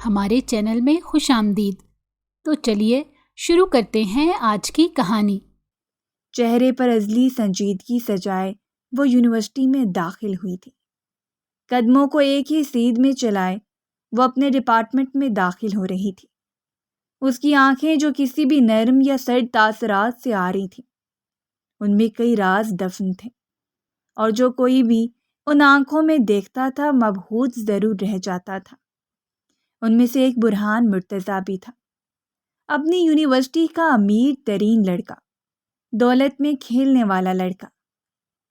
ہمارے چینل میں خوش آمدید۔ تو چلیے شروع کرتے ہیں آج کی کہانی۔ چہرے پر ازلی سنجیدگی سجائے وہ یونیورسٹی میں داخل ہوئی تھی۔ قدموں کو ایک ہی سیدھ میں چلائے وہ اپنے ڈپارٹمنٹ میں داخل ہو رہی تھی۔ اس کی آنکھیں جو کسی بھی نرم یا سرد تاثرات سے آ رہی تھیں، ان میں کئی راز دفن تھے، اور جو کوئی بھی ان آنکھوں میں دیکھتا تھا مبہوت ضرور رہ جاتا تھا۔ ان میں سے ایک برہان مرتضیٰ بھی تھا، اپنی یونیورسٹی کا امیر ترین لڑکا، دولت میں کھیلنے والا لڑکا،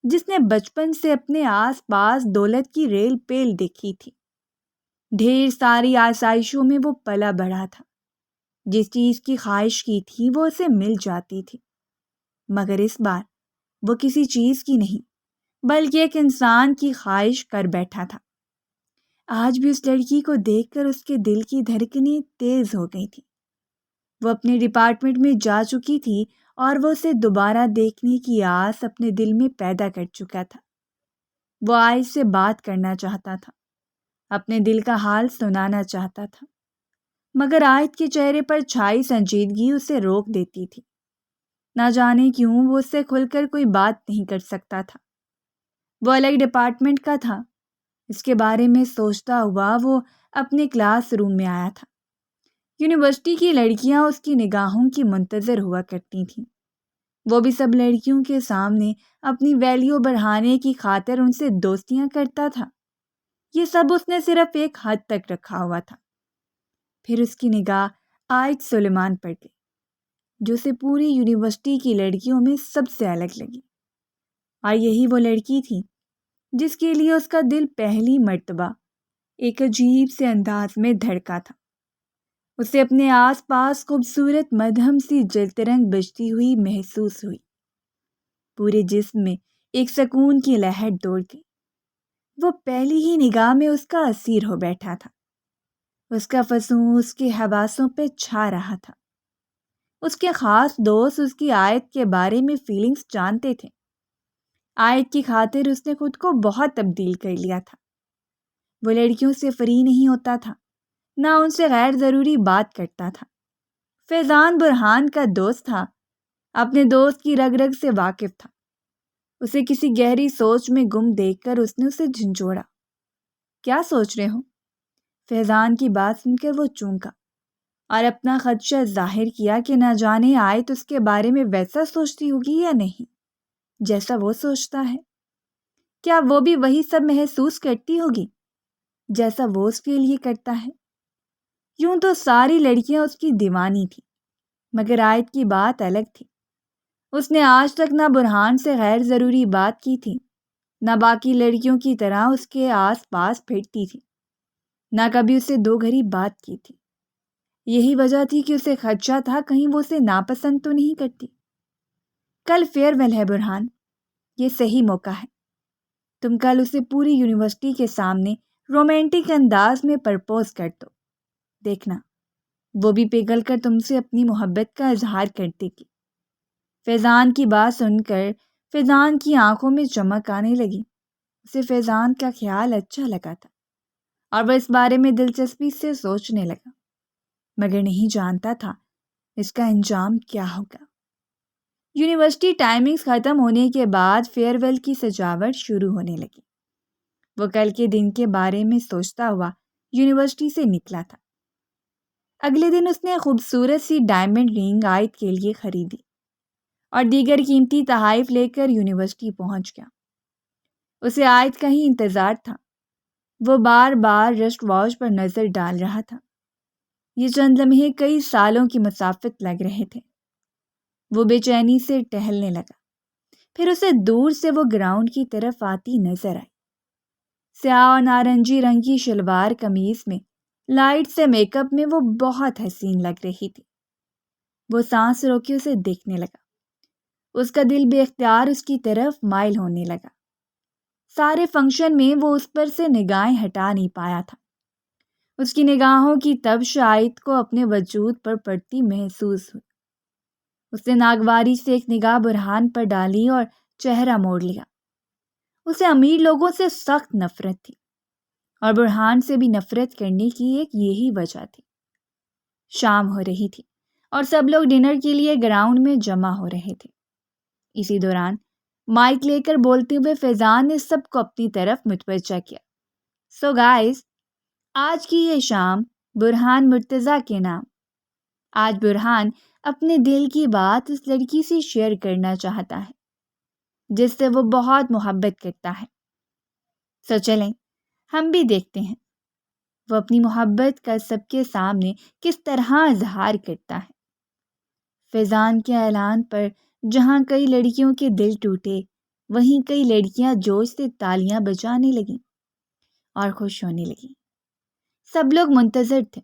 جس نے بچپن سے اپنے آس پاس دولت کی ریل پیل دیکھی تھی۔ ڈھیر ساری آسائشوں میں وہ پلا بڑھا تھا۔ جس چیز کی خواہش کی تھی وہ اسے مل جاتی تھی، مگر اس بار وہ کسی چیز کی نہیں بلکہ ایک انسان کی خواہش کر بیٹھا تھا۔ آج بھی اس لڑکی کو دیکھ کر اس کے دل کی دھڑکنیں تیز ہو گئی تھیں۔ وہ اپنے ڈپارٹمنٹ میں جا چکی تھی اور وہ اسے دوبارہ دیکھنے کی آس اپنے دل میں پیدا کر چکا تھا۔ وہ آئس سے بات کرنا چاہتا تھا، اپنے دل کا حال سنانا چاہتا تھا، مگر آیت کے چہرے پر چھائی سنجیدگی اسے روک دیتی تھی۔ نہ جانے کیوں وہ اس سے کھل کر کوئی بات نہیں کر سکتا تھا۔ وہ الگ ڈپارٹمنٹ کا تھا۔ اس کے بارے میں سوچتا ہوا وہ اپنے کلاس روم میں آیا تھا۔ یونیورسٹی کی لڑکیاں اس کی نگاہوں کی منتظر ہوا کرتی تھیں۔ وہ بھی سب لڑکیوں کے سامنے اپنی ویلیو بڑھانے کی خاطر ان سے دوستیاں کرتا تھا۔ یہ سب اس نے صرف ایک حد تک رکھا ہوا تھا۔ پھر اس کی نگاہ آیت سلیمان پر گئی، جو اسے پوری یونیورسٹی کی لڑکیوں میں سب سے الگ لگی، اور یہی وہ لڑکی تھی جس کے لیے اس کا دل پہلی مرتبہ ایک عجیب سے انداز میں دھڑکا تھا۔ اسے اپنے آس پاس خوبصورت مدھم سی جلترنگ بجتی ہوئی محسوس ہوئی۔ پورے جسم میں ایک سکون کی لہر دوڑ گئی۔ وہ پہلی ہی نگاہ میں اس کا اسیر ہو بیٹھا تھا۔ اس کا فسون اس کے حواسوں پہ چھا رہا تھا۔ اس کے خاص دوست اس کی آیت کے بارے میں فیلنگز جانتے تھے۔ آیت کی خاطر اس نے خود کو بہت تبدیل کر لیا تھا۔ وہ لڑکیوں سے فری نہیں ہوتا تھا، نہ ان سے غیر ضروری بات کرتا تھا۔ فیضان برہان کا دوست تھا، اپنے دوست کی رگ رگ سے واقف تھا۔ اسے کسی گہری سوچ میں گم دیکھ کر اس نے اسے جھنجھوڑا۔ کیا سوچ رہے ہو؟ فیضان کی بات سن کر وہ چونکا اور اپنا خدشہ ظاہر کیا کہ نہ جانے آیت اس کے بارے میں ویسا سوچتی ہوگی یا نہیں جیسا وہ سوچتا ہے۔ کیا وہ بھی وہی سب محسوس کرتی ہوگی جیسا وہ اس کے لیے کرتا ہے؟ یوں تو ساری لڑکیاں اس کی دیوانی تھیں، مگر آیت کی بات الگ تھی۔ اس نے آج تک نہ برہان سے غیر ضروری بات کی تھی، نہ باقی لڑکیوں کی طرح اس کے آس پاس پھرتی تھی، نہ کبھی اسے دو گھڑی بات کی تھی۔ یہی وجہ تھی کہ اسے خدشہ تھا کہیں وہ اسے ناپسند تو نہیں کرتی۔ کل فیئر ویل ہے برہان، یہ صحیح موقع ہے۔ تم کل اسے پوری یونیورسٹی کے سامنے رومانٹک انداز میں پرپوز کر دو، دیکھنا وہ بھی پگھل کر تم سے اپنی محبت کا اظہار کر دے گی۔ فیضان کی بات سن کر فیضان کی آنکھوں میں چمک آنے لگی۔ اسے فیضان کا خیال اچھا لگا تھا اور وہ اس بارے میں دلچسپی سے سوچنے لگا، مگر نہیں جانتا تھا اس کا انجام کیا ہوگا۔ یونیورسٹی ٹائمنگز ختم ہونے کے بعد فیئر ویل کی سجاوٹ شروع ہونے لگی۔ وہ کل کے دن کے بارے میں سوچتا ہوا یونیورسٹی سے نکلا تھا۔ اگلے دن اس نے خوبصورت سی ڈائمنڈ رنگ آیت کے لیے خریدی اور دیگر قیمتی تحائف لے کر یونیورسٹی پہنچ گیا۔ اسے آیت کا ہی انتظار تھا۔ وہ بار بار رسٹ واچ پر نظر ڈال رہا تھا۔ یہ چند لمحے کئی سالوں کی مسافت لگ رہے تھے۔ وہ بے چینی سے ٹہلنے لگا۔ پھر اسے دور سے وہ گراؤنڈ کی طرف آتی نظر آئی۔ سیاہ اور نارنجی رنگ کی شلوار قمیض میں لائٹ سے میک اپ میں وہ بہت حسین لگ رہی تھی۔ وہ سانس روکے اسے دیکھنے لگا۔ اس کا دل بے اختیار اس کی طرف مائل ہونے لگا۔ سارے فنکشن میں وہ اس پر سے نگاہیں ہٹا نہیں پایا تھا۔ اس کی نگاہوں کی تبش آیت کو اپنے وجود پر پڑتی محسوس ہوئی۔ اس نے ناگواری سے ایک نگاہ برہان پر ڈالی اور چہرہ موڑ لیا۔ اسے امیر لوگوں سے سخت نفرت تھی اور برہان سے بھی نفرت کرنے کی ایک یہی وجہ تھی۔ شام ہو رہی تھی اور سب لوگ ڈنر کے لیے گراؤنڈ میں جمع ہو رہے تھے۔ اسی دوران مائک لے کر بولتے ہوئے فیضان نے سب کو اپنی طرف متوجہ کیا۔ سو گائز، آج کی یہ شام برہان مرتضیٰ کے نام۔ آج برہان اپنے دل کی بات اس لڑکی سے شیئر کرنا چاہتا ہے جس سے وہ بہت محبت کرتا ہے۔ سو چلیں ہم بھی دیکھتے ہیں وہ اپنی محبت کا سب کے سامنے کس طرح اظہار کرتا ہے۔ فیضان کے اعلان پر جہاں کئی لڑکیوں کے دل ٹوٹے، وہیں کئی لڑکیاں جوش سے تالیاں بجانے لگیں اور خوش ہونے لگیں۔ سب لوگ منتظر تھے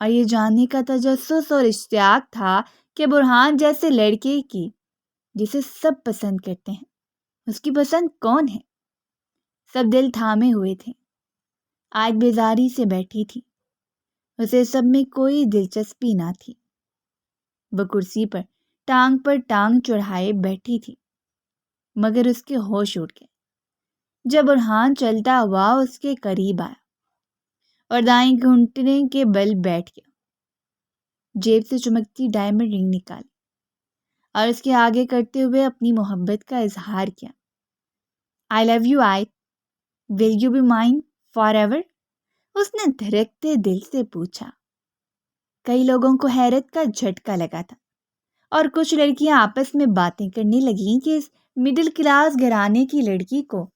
اور یہ جاننے کا تجسس اور اشتیاق تھا کہ برہان جیسے لڑکے کی جسے سب پسند کرتے ہیں، اس کی پسند کون ہے۔ سب دل تھامے ہوئے تھے۔ آج بیزاری سے بیٹھی تھی، اسے سب میں کوئی دلچسپی نہ تھی۔ وہ کرسی پر ٹانگ چڑھائے بیٹھی تھی، مگر اس کے ہوش اڑ گئے جب برہان چلتا ہوا اس کے قریب آیا اور دائیں گھٹنے کے بل بیٹھ گیا، جیب سے چمکتی ڈائمنڈ رنگ نکالی اور اس کے آگے کرتے ہوئے اپنی محبت کا اظہار کیا۔ I love you, will you be mine forever؟ اس نے دھڑکتے دل سے پوچھا۔ کئی لوگوں کو حیرت کا جھٹکا لگا تھا اور کچھ لڑکیاں آپس میں باتیں کرنے لگیں کہ اس مڈل کلاس گھرانے کی لڑکی کو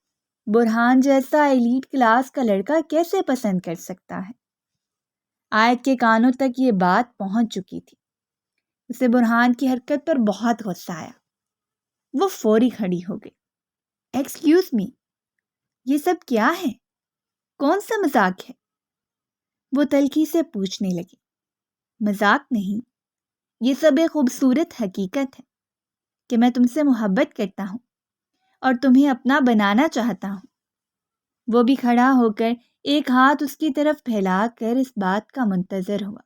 برہان جیسا ایلیٹ کلاس کا لڑکا کیسے پسند کر سکتا ہے۔ آیت کے کانوں تک یہ بات پہنچ چکی تھی۔ اسے برہان کی حرکت پر بہت غصہ آیا۔ وہ فوری کھڑی ہو گئی۔ ایکسکیوز می، یہ سب کیا ہے؟ کون سا مذاق ہے؟ وہ تلخی سے پوچھنے لگی۔ مذاق نہیں، یہ سب ایک خوبصورت حقیقت ہے کہ میں تم سے محبت کرتا ہوں اور تمہیں اپنا بنانا چاہتا ہوں۔ وہ بھی کھڑا ہو کر ایک ہاتھ اس کی طرف پھیلا کر اس بات کا منتظر ہوا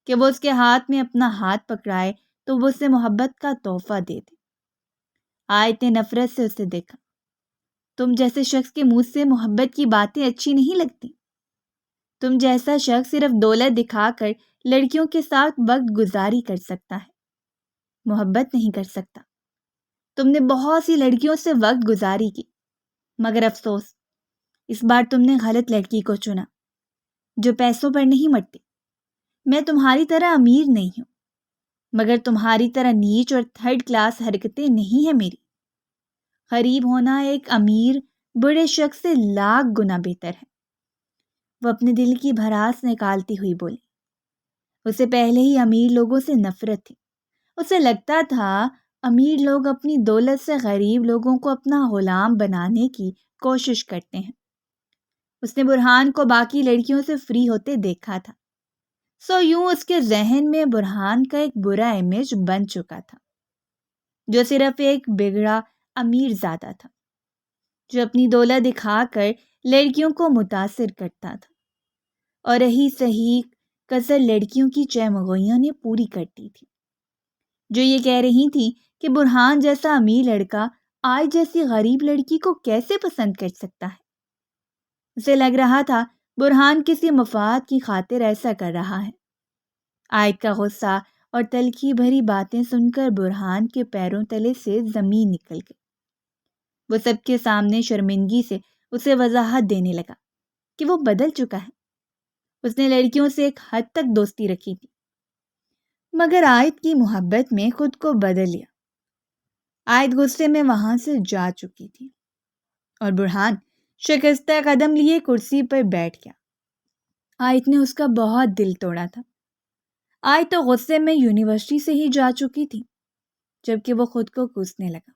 کہ وہ اس کے ہاتھ میں اپنا ہاتھ پکڑائے تو وہ اسے محبت کا تحفہ دے دے۔ آیت نے نفرت سے اسے دیکھا۔ تم جیسے شخص کے منہ سے محبت کی باتیں اچھی نہیں لگتی۔ تم جیسا شخص صرف دولت دکھا کر لڑکیوں کے ساتھ وقت گزاری کر سکتا ہے، محبت نہیں کر سکتا۔ تم نے بہت سی لڑکیوں سے وقت گزاری کی، مگر افسوس اس بار تم نے غلط لڑکی کو چنا جو پیسوں پر نہیں مرتی۔ میں تمہاری طرح امیر نہیں ہوں، مگر تمہاری طرح نیچ اور تھرڈ کلاس حرکتیں نہیں ہیں میری۔ غریب ہونا ایک امیر بڑے شخص سے لاکھ گنا بہتر ہے۔ وہ اپنے دل کی بھڑاس نکالتی ہوئی بولی۔ اسے پہلے ہی امیر لوگوں سے نفرت تھی۔ اسے لگتا تھا امیر لوگ اپنی دولت سے غریب لوگوں کو اپنا غلام بنانے کی کوشش کرتے ہیں۔ اس نے برہان کو باقی لڑکیوں سے فری ہوتے دیکھا تھا، سو یوں اس کے ذہن میں برہان کا ایک برا امیج بن چکا تھا، جو صرف ایک بگڑا امیر زادہ تھا جو اپنی دولت دکھا کر لڑکیوں کو متاثر کرتا تھا اور رہی صحیح کثر لڑکیوں کی چہمگوئیوں نے پوری کرتی تھی، جو یہ کہہ رہی تھی کہ برہان جیسا امیر لڑکا آج جیسی غریب لڑکی کو کیسے پسند کر سکتا ہے۔ اسے لگ رہا تھا برہان کسی مفاد کی خاطر ایسا کر رہا ہے۔ آیت کا غصہ اور تلخی بھری باتیں سن کر برہان کے پیروں تلے سے زمین نکل گئی۔ وہ سب کے سامنے شرمندگی سے اسے وضاحت دینے لگا کہ وہ بدل چکا ہے۔ اس نے لڑکیوں سے ایک حد تک دوستی رکھی تھی، مگر آیت کی محبت میں خود کو بدل لیا۔ آیت غصے میں وہاں سے جا چکی تھی اور برہان شکستہ قدم لیے کرسی پر بیٹھ گیا۔ آیت نے اس کا بہت دل توڑا تھا۔ آیت تو غصے میں یونیورسٹی سے ہی جا چکی تھی، جبکہ وہ خود کو کوسنے لگا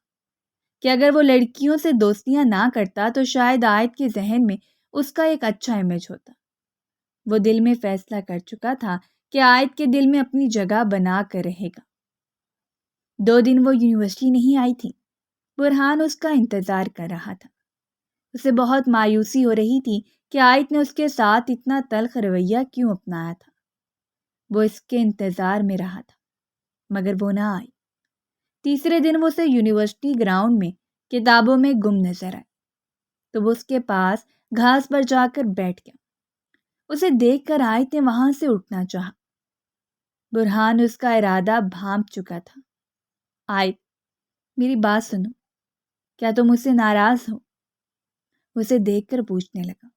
کہ اگر وہ لڑکیوں سے دوستیاں نہ کرتا تو شاید آیت کے ذہن میں اس کا ایک اچھا امیج ہوتا۔ وہ دل میں فیصلہ کر چکا تھا کہ آیت کے دل میں اپنی جگہ بنا کر رہے گا۔ 2 دن وہ یونیورسٹی نہیں آئی تھی۔ برہان اس کا انتظار کر رہا تھا۔ اسے بہت مایوسی ہو رہی تھی کہ آیت نے اس کے ساتھ اتنا تلخ رویہ کیوں اپنایا تھا۔ وہ اس کے انتظار میں رہا تھا، مگر وہ نہ آئی۔ تیسرے دن وہ اسے یونیورسٹی گراؤنڈ میں کتابوں میں گم نظر آئی، تو وہ اس کے پاس گھاس پر جا کر بیٹھ گیا۔ اسے دیکھ کر آیت نے وہاں سے اٹھنا چاہا۔ برہان اس کا ارادہ بھانپ چکا تھا۔ آیت، میری بات سنو، کیا تم مجھ سے ناراض ہو؟ اسے دیکھ کر پوچھنے لگا۔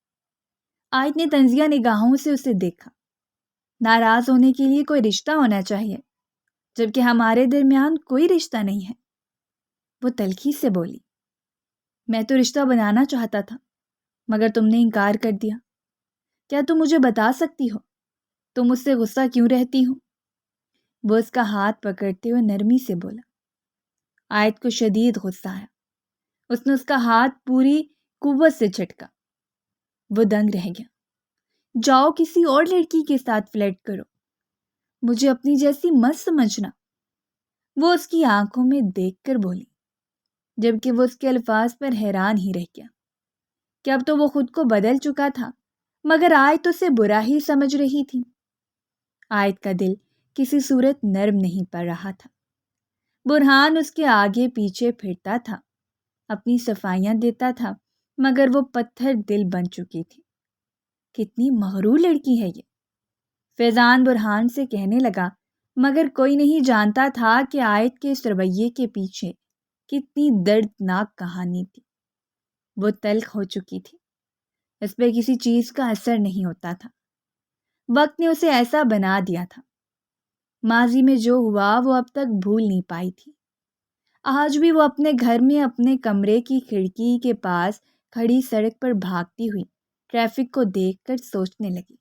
آیت نے طنزیہ نگاہوں سے اسے دیکھا۔ ناراض ہونے کے لیے کوئی رشتہ ہونا چاہیے، جبکہ ہمارے درمیان کوئی رشتہ نہیں ہے۔ وہ تلخی سے بولی، میں تو رشتہ بنانا چاہتا تھا، مگر تم نے انکار کر دیا۔ کیا تم مجھے بتا سکتی ہو تم مجھ سے غصہ کیوں رہتی ہو؟ وہ اس کا ہاتھ پکڑتے ہوئے نرمی سے بولا۔ آیت کو شدید غصہ آیا۔ اس نے اس کا ہاتھ پوری قوت سے جھٹکا۔ وہ دنگ رہ گیا۔ جاؤ کسی اور لڑکی کے ساتھ فلرٹ کرو، مجھے اپنی جیسی مت سمجھنا۔ وہ اس کی آنکھوں میں دیکھ کر بولی، جبکہ وہ اس کے الفاظ پر حیران ہی رہ گیا کہ اب تو وہ خود کو بدل چکا تھا، مگر آیت اسے برا ہی سمجھ رہی تھی۔ آیت کا دل کسی صورت نرم نہیں پڑ رہا تھا۔ برہان اس کے آگے پیچھے پھرتا تھا، اپنی صفائیاں دیتا تھا، مگر وہ پتھر دل بن چکی تھی۔ کتنی مغرور لڑکی ہے یہ، فیضان برہان سے کہنے لگا، مگر کوئی نہیں جانتا تھا کہ آیت کے اس رویے کے پیچھے کتنی دردناک کہانی تھی۔ وہ تلخ ہو چکی تھی، اس پہ کسی چیز کا اثر نہیں ہوتا تھا۔ وقت نے اسے ایسا بنا دیا تھا۔ ماضی میں جو ہوا وہ اب تک بھول نہیں پائی تھی۔ آج بھی وہ اپنے گھر میں اپنے کمرے کی کھڑکی کے پاس کھڑی سڑک پر بھاگتی ہوئی ٹریفک کو دیکھ کر سوچنے لگی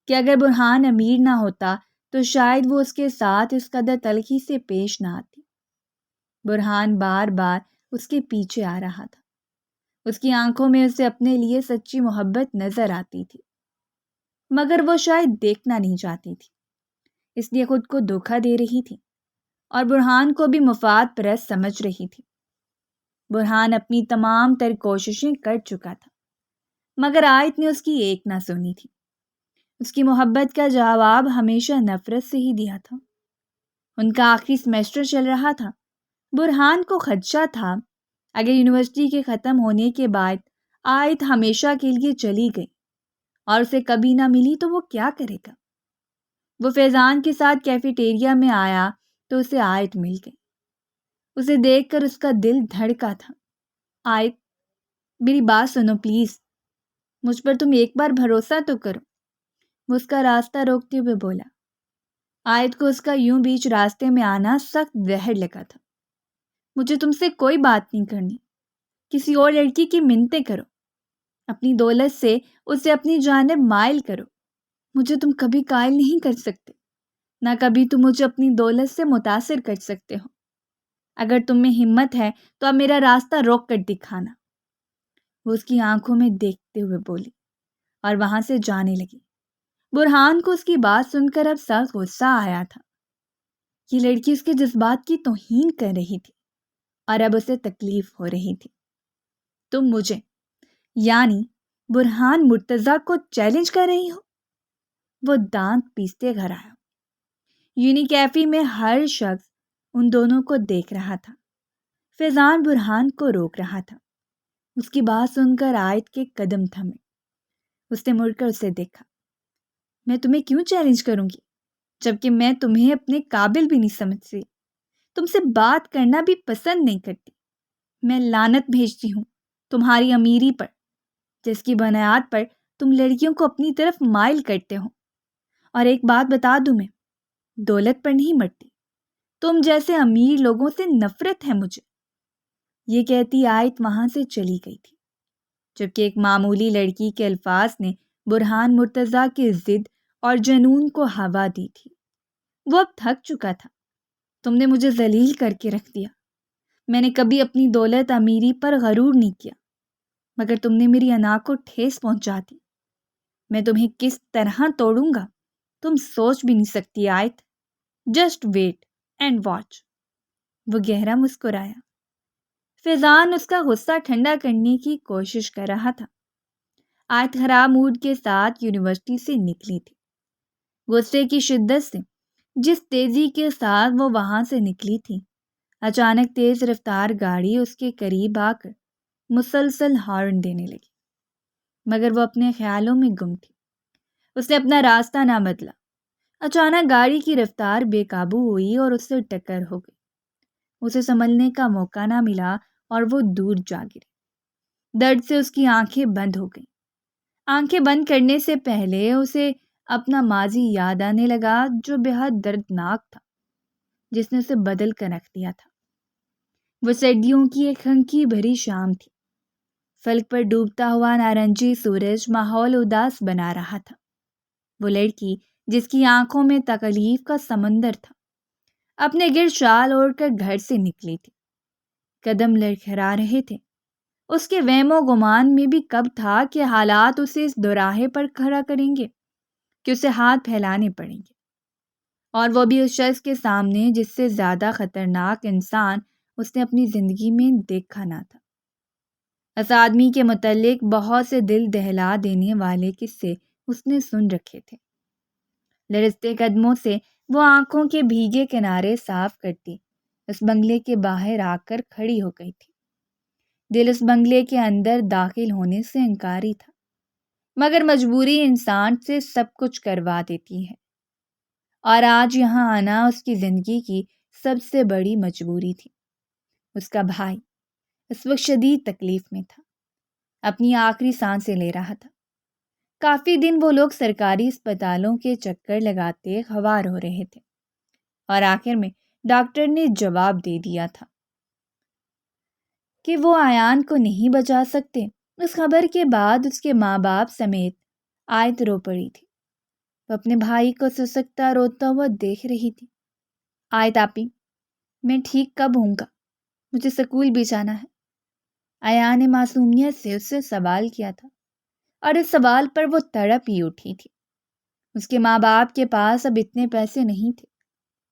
کہ اگر برہان امیر نہ ہوتا تو شاید وہ اس کے ساتھ اس قدر تلخی سے پیش نہ آتی۔ برہان بار بار اس کے پیچھے آ رہا تھا۔ اس کی آنکھوں میں اسے اپنے لیے سچی محبت نظر آتی تھی، مگر وہ شاید دیکھنا نہیں چاہتی تھی، اس لیے خود کو دھوکہ دے رہی تھی اور برہان کو بھی مفاد پرست سمجھ رہی تھی۔ برہان اپنی تمام تر کوششیں کر چکا تھا، مگر آیت نے اس کی ایک نہ سنی تھی۔ اس کی محبت کا جواب ہمیشہ نفرت سے ہی دیا تھا۔ ان کا آخری سیمسٹر چل رہا تھا۔ برہان کو خدشہ تھا اگر یونیورسٹی کے ختم ہونے کے بعد آیت ہمیشہ کے لیے چلی گئی اور اسے کبھی نہ ملی تو وہ کیا کرے گا۔ وہ فیضان کے ساتھ کیفیٹیریا میں آیا تو اسے آیت مل گئی۔ اسے دیکھ کر اس کا دل دھڑکا تھا۔ آیت، میری بات سنو پلیز، مجھ پر تم ایک بار بھروسہ تو کرو۔ وہ اس کا راستہ روکتے ہوئے بولا۔ آیت کو اس کا یوں بیچ راستے میں آنا سخت زہر لگا تھا۔ مجھے تم سے کوئی بات نہیں کرنی، کسی اور لڑکی کی منتیں کرو، اپنی دولت سے اسے اپنی جانب مائل کرو، مجھے تم کبھی قائل نہیں کر سکتے، نہ کبھی تم مجھے اپنی دولت سے متاثر کر سکتے ہو۔ اگر تم میں ہمت ہے تو اب میرا راستہ روک کر دکھانا۔ وہ اس کی آنکھوں میں دیکھتے ہوئے بولی اور وہاں سے جانے لگی۔ برہان کو اس کی بات سن کر اب سخت غصہ آیا تھا۔ یہ لڑکی اس کے جذبات کی توہین کر رہی تھی اور اب اسے تکلیف ہو رہی تھی۔ تم مجھے یعنی برہان مرتضیٰ کو چیلنج کر رہی ہو؟ وہ دانت پیستے گھر آیا۔ یونی کیفی میں ہر شخص ان دونوں کو دیکھ رہا تھا۔ فیضان برہان کو روک رہا تھا۔ اس کی بات سن کر آیت کے قدم تھمے۔ اس نے مڑ کر اسے دیکھا۔ میں تمہیں کیوں چیلنج کروں گی جبکہ میں تمہیں اپنے قابل بھی نہیں سمجھتی، تم سے بات کرنا بھی پسند نہیں کرتی۔ میں لعنت بھیجتی ہوں تمہاری امیری پر، جس کی بنیاد پر تم لڑکیوں کو اپنی طرف مائل کرتے ہو۔ اور ایک بات بتا دوں، میں دولت پر نہیں مرتی، تم جیسے امیر لوگوں سے نفرت ہے مجھے۔ یہ کہتی آیت وہاں سے چلی گئی تھی، جبکہ ایک معمولی لڑکی کے الفاظ نے برہان مرتضیٰ کی ضد اور جنون کو ہوا دی تھی۔ وہ اب تھک چکا تھا۔ تم نے مجھے ذلیل کر کے رکھ دیا۔ میں نے کبھی اپنی دولت امیری پر غرور نہیں کیا، مگر تم نے میری انا کو ٹھیس پہنچا دی۔ میں تمہیں کس طرح توڑوں گا تم سوچ بھی نہیں سکتی آیت۔ Just wait and watch. وہ گہرا مسکرایا۔ فیضان اس کا غصہ ٹھنڈا کرنے کی کوشش کر رہا تھا۔ آیت خراب موڈ کے ساتھ یونیورسٹی سے نکلی تھی۔ غصے کی شدت سے جس تیزی کے ساتھ وہ وہاں سے نکلی تھی، اچانک تیز رفتار گاڑی اس کے قریب آ کر مسلسل ہارن دینے لگی۔ مگر وہ اپنے خیالوں میں گم تھی۔ اس نے اپنا راستہ نہ بدلا۔ اچانک گاڑی کی رفتار بے قابو ہوئی اور اس سے ٹکر ہو گئی۔ اسے سنبھلنے کا موقع نہ ملا اور وہ دور جا گری۔ درد سے اس کی آنکھیں بند ہو گئیں۔ آنکھیں بند کرنے سے پہلے اسے اپنا ماضی یاد آنے لگا جو بے حد دردناک تھا، جس نے اسے بدل کر رکھ دیا تھا۔ وہ سردیوں کی ایک خنکی بھری شام تھی۔ فلک پر ڈوبتا ہوا نارنجی سورج ماحول اداس بنا رہا تھا۔ وہ لڑکی جس کی آنکھوں میں تکلیف کا سمندر تھا، اپنے گرد شال اوڑھ کر گھر سے نکلی تھی۔ قدم لڑکھڑا رہے تھے۔ اس کے وہم و گمان میں بھی کب تھا کہ حالات اسے اس دوراہے پر کھڑا کریں گے کہ اسے ہاتھ پھیلانے پڑیں گے، اور وہ بھی اس شخص کے سامنے جس سے زیادہ خطرناک انسان اس نے اپنی زندگی میں دیکھا نہ تھا۔ اس آدمی کے متعلق بہت سے دل دہلا دینے والے قصے اس نے سن رکھے تھے۔ لرزتے قدموں سے وہ آنکھوں کے بھیگے کنارے صاف کرتی اس بنگلے کے باہر آ کر کھڑی ہو گئی تھی۔ دل اس بنگلے کے اندر داخل ہونے سے انکاری تھا، مگر مجبوری انسان سے سب کچھ کروا دیتی ہے، اور آج یہاں آنا اس کی زندگی کی سب سے بڑی مجبوری تھی۔ اس کا بھائی اس وقت شدید تکلیف میں تھا، اپنی آخری سانسیں لے رہا تھا۔ کافی دن وہ لوگ سرکاری اسپتالوں کے چکر لگاتے خوار ہو رہے تھے، اور آخر میں ڈاکٹر نے جواب دے دیا تھا کہ وہ ایان کو نہیں بچا سکتے۔ اس خبر کے بعد اس کے ماں باپ سمیت آیت رو پڑی تھی۔ وہ اپنے بھائی کو سسکتا روتا ہوا دیکھ رہی تھی۔ آیت آپی، میں ٹھیک کب ہوں گا؟ مجھے سکول بھی جانا ہے۔ ایان نے معصومیت سے اس سے سوال کیا تھا، اور اس سوال پر وہ تڑپ ہی اٹھی تھی۔ اس کے ماں باپ کے پاس اب اتنے پیسے نہیں تھے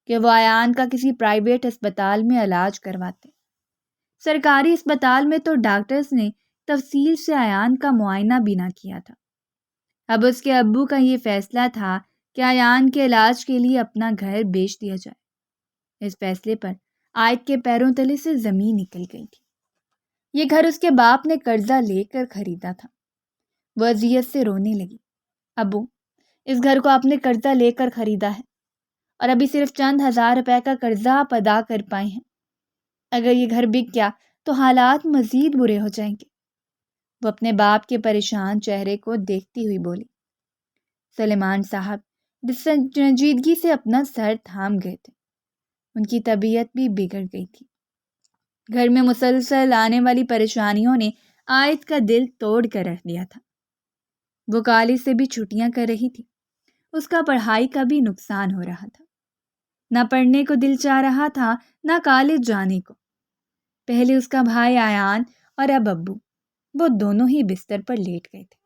کہ وہ ایان کا کسی پرائیویٹ اسپتال میں علاج کرواتے۔ سرکاری اسپتال میں تو ڈاکٹرز نے تفصیل سے ایان کا معائنہ بھی نہ کیا تھا۔ اب اس کے ابو کا یہ فیصلہ تھا کہ ایان کے علاج کے لیے اپنا گھر بیچ دیا جائے۔ اس فیصلے پر آیت کے پیروں تلے سے زمین نکل گئی تھی۔ یہ گھر اس کے باپ نے قرضہ لے کر خریدا تھا۔ وہ اذیت سے رونے لگی۔ ابو، اس گھر کو آپ نے قرضہ لے کر خریدا ہے، اور ابھی صرف چند ہزار روپے کا قرضہ آپ ادا کر پائے ہیں۔ اگر یہ گھر بک گیا تو حالات مزید برے ہو جائیں گے۔ وہ اپنے باپ کے پریشان چہرے کو دیکھتی ہوئی بولی۔ سلیمان صاحب سنجیدگی سے اپنا سر تھام گئے تھے۔ ان کی طبیعت بھی بگڑ گئی تھی۔ گھر میں مسلسل آنے والی پریشانیوں نے آیت کا دل توڑ کر رکھ دیا تھا۔ وہ کالج سے بھی چھٹیاں کر رہی تھی۔ اس کا پڑھائی کا بھی نقصان ہو رہا تھا۔ نہ پڑھنے کو دل چاہ رہا تھا، نہ کالج جانے کو۔ پہلے اس کا بھائی ایان اور اب ابو، وہ دونوں ہی بستر پر لیٹ گئے تھے،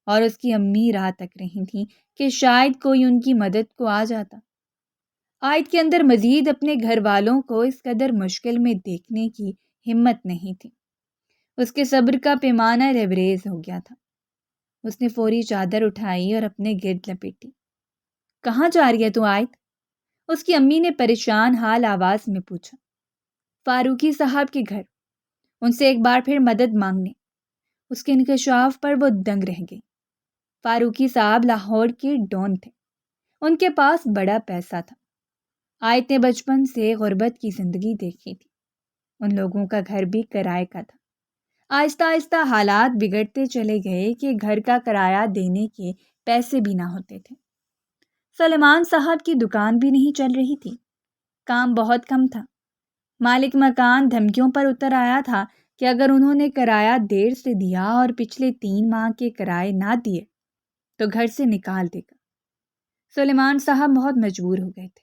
اور اس کی امی راہ تک رہی تھیں کہ شاید کوئی ان کی مدد کو آ جاتا۔ آیت کے اندر مزید اپنے گھر والوں کو اس قدر مشکل میں دیکھنے کی ہمت نہیں تھی۔ اس کے صبر کا پیمانہ لبریز ہو گیا تھا۔ اس نے فوری چادر اٹھائی اور اپنے گرد لپیٹی۔ کہاں جا رہی ہے تو آیت؟ اس کی امی نے پریشان حال آواز میں پوچھا۔ فاروقی صاحب کے گھر، ان سے ایک بار پھر مدد مانگنے۔ اس کے انکشاف پر وہ دنگ رہ گئی۔ فاروقی صاحب لاہور کے ڈون تھے۔ ان کے پاس بڑا پیسہ تھا۔ آیت نے بچپن سے غربت کی زندگی دیکھی تھی۔ ان لوگوں کا گھر بھی کرائے کا تھا۔ آہستہ آہستہ حالات بگڑتے چلے گئے کہ گھر کا کرایہ دینے کے پیسے بھی نہ ہوتے تھے۔ سلیمان صاحب کی دکان بھی نہیں چل رہی تھی۔ کام بہت کم تھا۔ مالک مکان دھمکیوں پر اتر آیا تھا کہ اگر انہوں نے کرایہ دیر سے دیا اور پچھلے 3 ماہ کے کرائے نہ دیے تو گھر سے نکال دے گا۔ سلیمان صاحب بہت مجبور ہو گئے تھے۔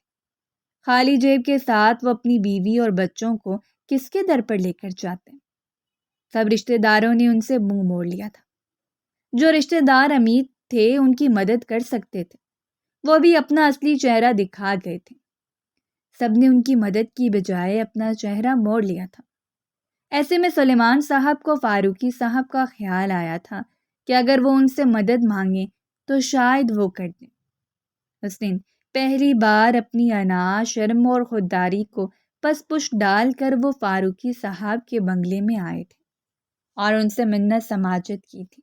خالی جیب کے ساتھ وہ اپنی بیوی اور بچوں کو کس کے در پر لے کر جاتے؟ سب رشتہ داروں نے ان سے منہ موڑ لیا تھا۔ جو رشتہ دار امید تھے ان کی مدد کر سکتے تھے، وہ بھی اپنا اصلی چہرہ دکھا گئے تھے۔ سب نے ان کی مدد کی بجائے اپنا چہرہ موڑ لیا تھا۔ ایسے میں سلیمان صاحب کو فاروقی صاحب کا خیال آیا تھا کہ اگر وہ ان سے مدد مانگیں تو شاید وہ کر دیں۔ اس دن پہلی بار اپنی انا، شرم اور خودداری کو پس پش ڈال کر وہ فاروقی صاحب کے بنگلے میں آئے تھے اور ان سے منت سماجت کی تھی۔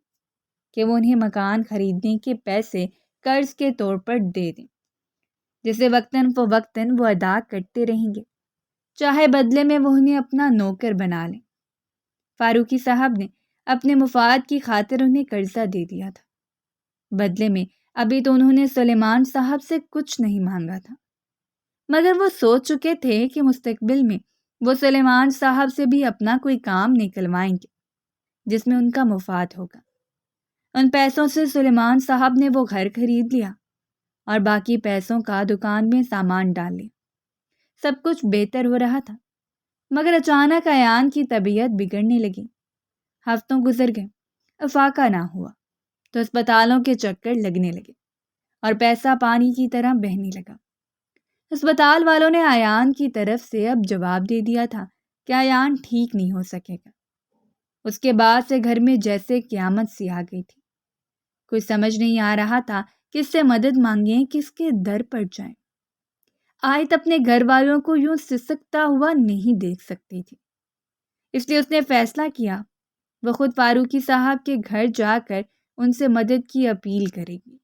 کہ وہ انہیں مکان خریدنے کے پیسے قرض کے طور پر دے دیں، جسے وقتاً فوقتاً وہ ادا کرتے رہیں گے، چاہے بدلے میں وہ انہیں اپنا نوکر بنا لیں۔ فاروقی صاحب نے اپنے مفاد کی خاطر انہیں قرضہ دے دیا تھا۔ بدلے میں ابھی تو انہوں نے سلیمان صاحب سے کچھ نہیں مانگا تھا، مگر وہ سوچ چکے تھے کہ مستقبل میں وہ سلیمان صاحب سے بھی اپنا کوئی کام نکلوائیں گے جس میں ان کا مفاد ہوگا۔ ان پیسوں سے سلیمان صاحب نے وہ گھر خرید لیا اور باقی پیسوں کا دکان میں سامان ڈال لیا۔ سب کچھ بہتر ہو رہا تھا، مگر اچانک ایان کی طبیعت بگڑنے لگی۔ ہفتوں گزر گئے، افاقہ نہ ہوا تو اسپتالوں کے چکر لگنے لگے اور پیسہ پانی کی طرح بہنے لگا۔ اسپتال والوں نے ایان کی طرف سے اب جواب دے دیا تھا کہ ایان ٹھیک نہیں ہو سکے گا۔ اس کے بعد سے گھر میں جیسے قیامت سی آ گئی تھی۔ کوئی سمجھ نہیں آ رہا تھا کس سے مدد مانگیں، کس کے در پر جائیں۔ آیت اپنے گھر والوں کو یوں سسکتا ہوا نہیں دیکھ سکتی تھی، اس لیے اس نے فیصلہ کیا وہ خود فاروقی صاحب کے گھر جا کر ان سے مدد کی اپیل کرے گی۔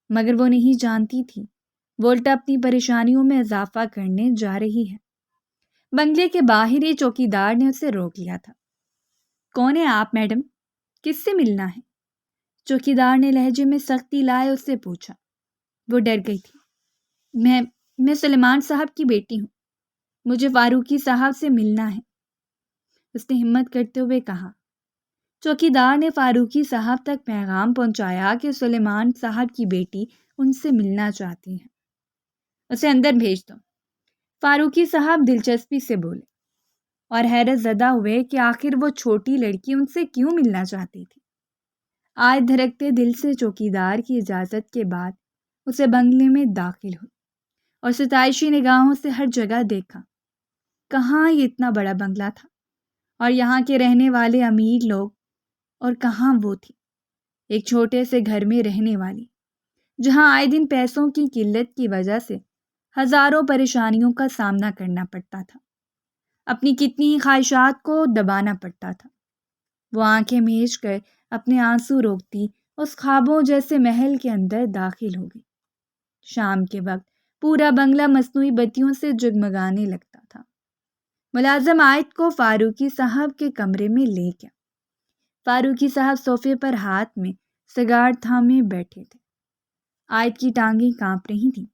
مگر وہ نہیں جانتی تھی وہ الٹا اپنی پریشانیوں میں اضافہ کرنے جا رہی ہے۔ بنگلے کے باہر ہی چوکیدار نے اسے روک لیا تھا۔ کون ہیں آپ میڈم؟ کس سے ملنا ہے؟ چوکیدار نے لہجے میں سختی لائے اس سے پوچھا۔ وہ ڈر گئی تھی۔ میں سلیمان صاحب کی بیٹی ہوں، مجھے فاروقی صاحب سے ملنا ہے، اس نے ہمت کرتے ہوئے کہا۔ چوکیدار نے فاروقی صاحب تک پیغام پہنچایا کہ سلیمان صاحب کی بیٹی ان سے ملنا چاہتی ہے، اسے اندر بھیج دو۔ فاروقی صاحب دلچسپی سے بولے اور حیرت زدہ ہوئے کہ آخر وہ چھوٹی لڑکی ان سے کیوں ملنا چاہتی تھی۔ آج دھڑکتے دل سے چوکیدار کی اجازت کے بعد اسے بنگلے میں داخل ہوئی اور ستائشی نگاہوں سے ہر جگہ دیکھا۔ کہاں یہ اتنا بڑا بنگلہ تھا اور یہاں کے رہنے والے امیر لوگ، اور کہاں وہ تھی ایک چھوٹے سے گھر میں رہنے والی، جہاں آئے دن پیسوں کی قلت کی وجہ سے ہزاروں پریشانیوں کا سامنا کرنا پڑتا تھا، اپنی کتنی خواہشات کو دبانا پڑتا تھا۔ وہ آنکھیں میچ کر اپنے آنسو روکتی اس خوابوں جیسے محل کے اندر داخل ہو گئی۔ شام کے وقت پورا بنگلہ مصنوعی بتیوں سے جگمگانے لگتا تھا۔ ملازم آیت کو فاروقی صاحب کے کمرے میں لے گیا۔ فاروقی صاحب صوفے پر ہاتھ میں سگار تھامے بیٹھے تھے۔ آیت کی ٹانگیں کانپ رہی تھیں،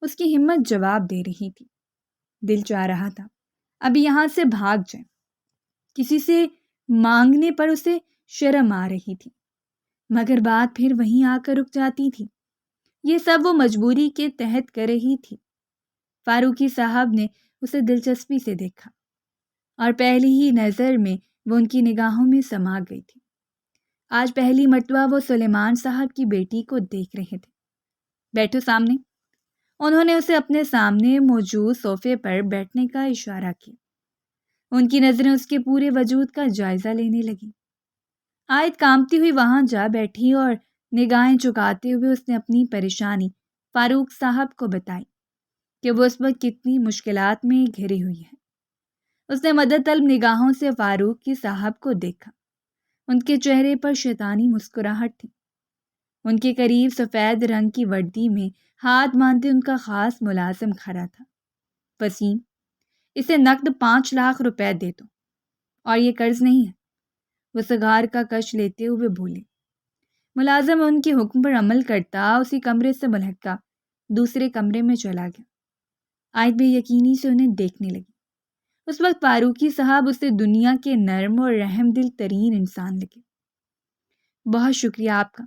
اس کی ہمت جواب دے رہی تھی۔ دل چاہ رہا تھا ابھی یہاں سے بھاگ جائے، کسی سے مانگنے پر اسے شرم آ رہی تھی، مگر بات پھر وہیں آ کر رک جاتی تھی۔ یہ سب وہ مجبوری کے تحت کر رہی تھی۔ فاروقی صاحب نے اسے دلچسپی سے دیکھا اور پہلی ہی نظر میں وہ ان کی نگاہوں میں سما گئی تھی۔ آج پہلی مرتبہ وہ سلیمان صاحب کی بیٹی کو دیکھ رہے تھے۔ بیٹھو سامنے۔ انہوں نے اسے اپنے سامنے موجود صوفے پر بیٹھنے کا اشارہ کیا۔ ان کی نظریں اس کے پورے وجود کا جائزہ لینے لگیں۔ آیت کانپتی ہوئی وہاں جا بیٹھی اور نگاہیں چکاتے ہوئے اس نے اپنی پریشانی فاروق صاحب کو بتائی کہ وہ اس وقت کتنی مشکلات میں گھری ہوئی ہے۔ اس نے مدد طلب نگاہوں سے فاروق کی صاحب کو دیکھا۔ ان کے چہرے پر شیطانی مسکراہٹ تھی۔ ان کے قریب سفید رنگ کی وردی میں ہاتھ باندھے ان کا خاص ملازم کھڑا تھا۔ وسیم، اسے نقد 5 لاکھ روپے دے دو، اور یہ قرض نہیں ہے، وہ سگار کا کش لیتے ہوئے بولے۔ ملازم ان کے حکم پر عمل کرتا اسی کمرے سے بلہکا دوسرے کمرے میں چلا گیا۔ آیت بے یقینی سے انہیں دیکھنے لگی۔ اس وقت فاروقی صاحب اسے دنیا کے نرم اور رحم دل ترین انسان لگے۔ بہت شکریہ آپ کا،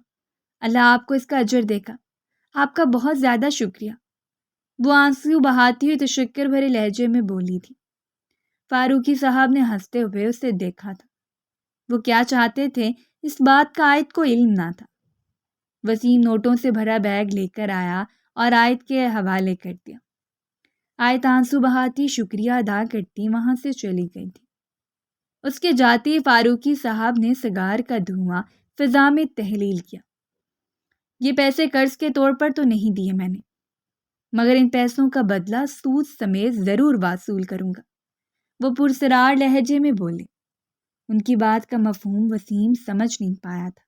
اللہ آپ کو اس کا اجر دے گا، آپ کا بہت زیادہ شکریہ، وہ آنسو بہاتی ہوئی تشکر بھرے لہجے میں بولی تھی۔ فاروقی صاحب نے ہنستے ہوئے اسے دیکھا تھا۔ وہ کیا چاہتے تھے اس بات کا آیت کو علم نہ تھا۔ وسیم نوٹوں سے بھرا بیگ لے کر آیا اور آیت کے حوالے کر دیا۔ آیت آنسو بہاتی شکریہ ادا کرتی وہاں سے چلی گئی تھی۔ اس کے جاتے ہی فاروقی صاحب نے سگار کا دھواں فضا میں تحلیل کیا۔ یہ پیسے قرض کے طور پر تو نہیں دیے میں نے، مگر ان پیسوں کا بدلہ سود سمیت ضرور وصول کروں گا، وہ پرسرار لہجے میں بولے۔ ان کی بات کا مفہوم وسیم سمجھ نہیں پایا تھا۔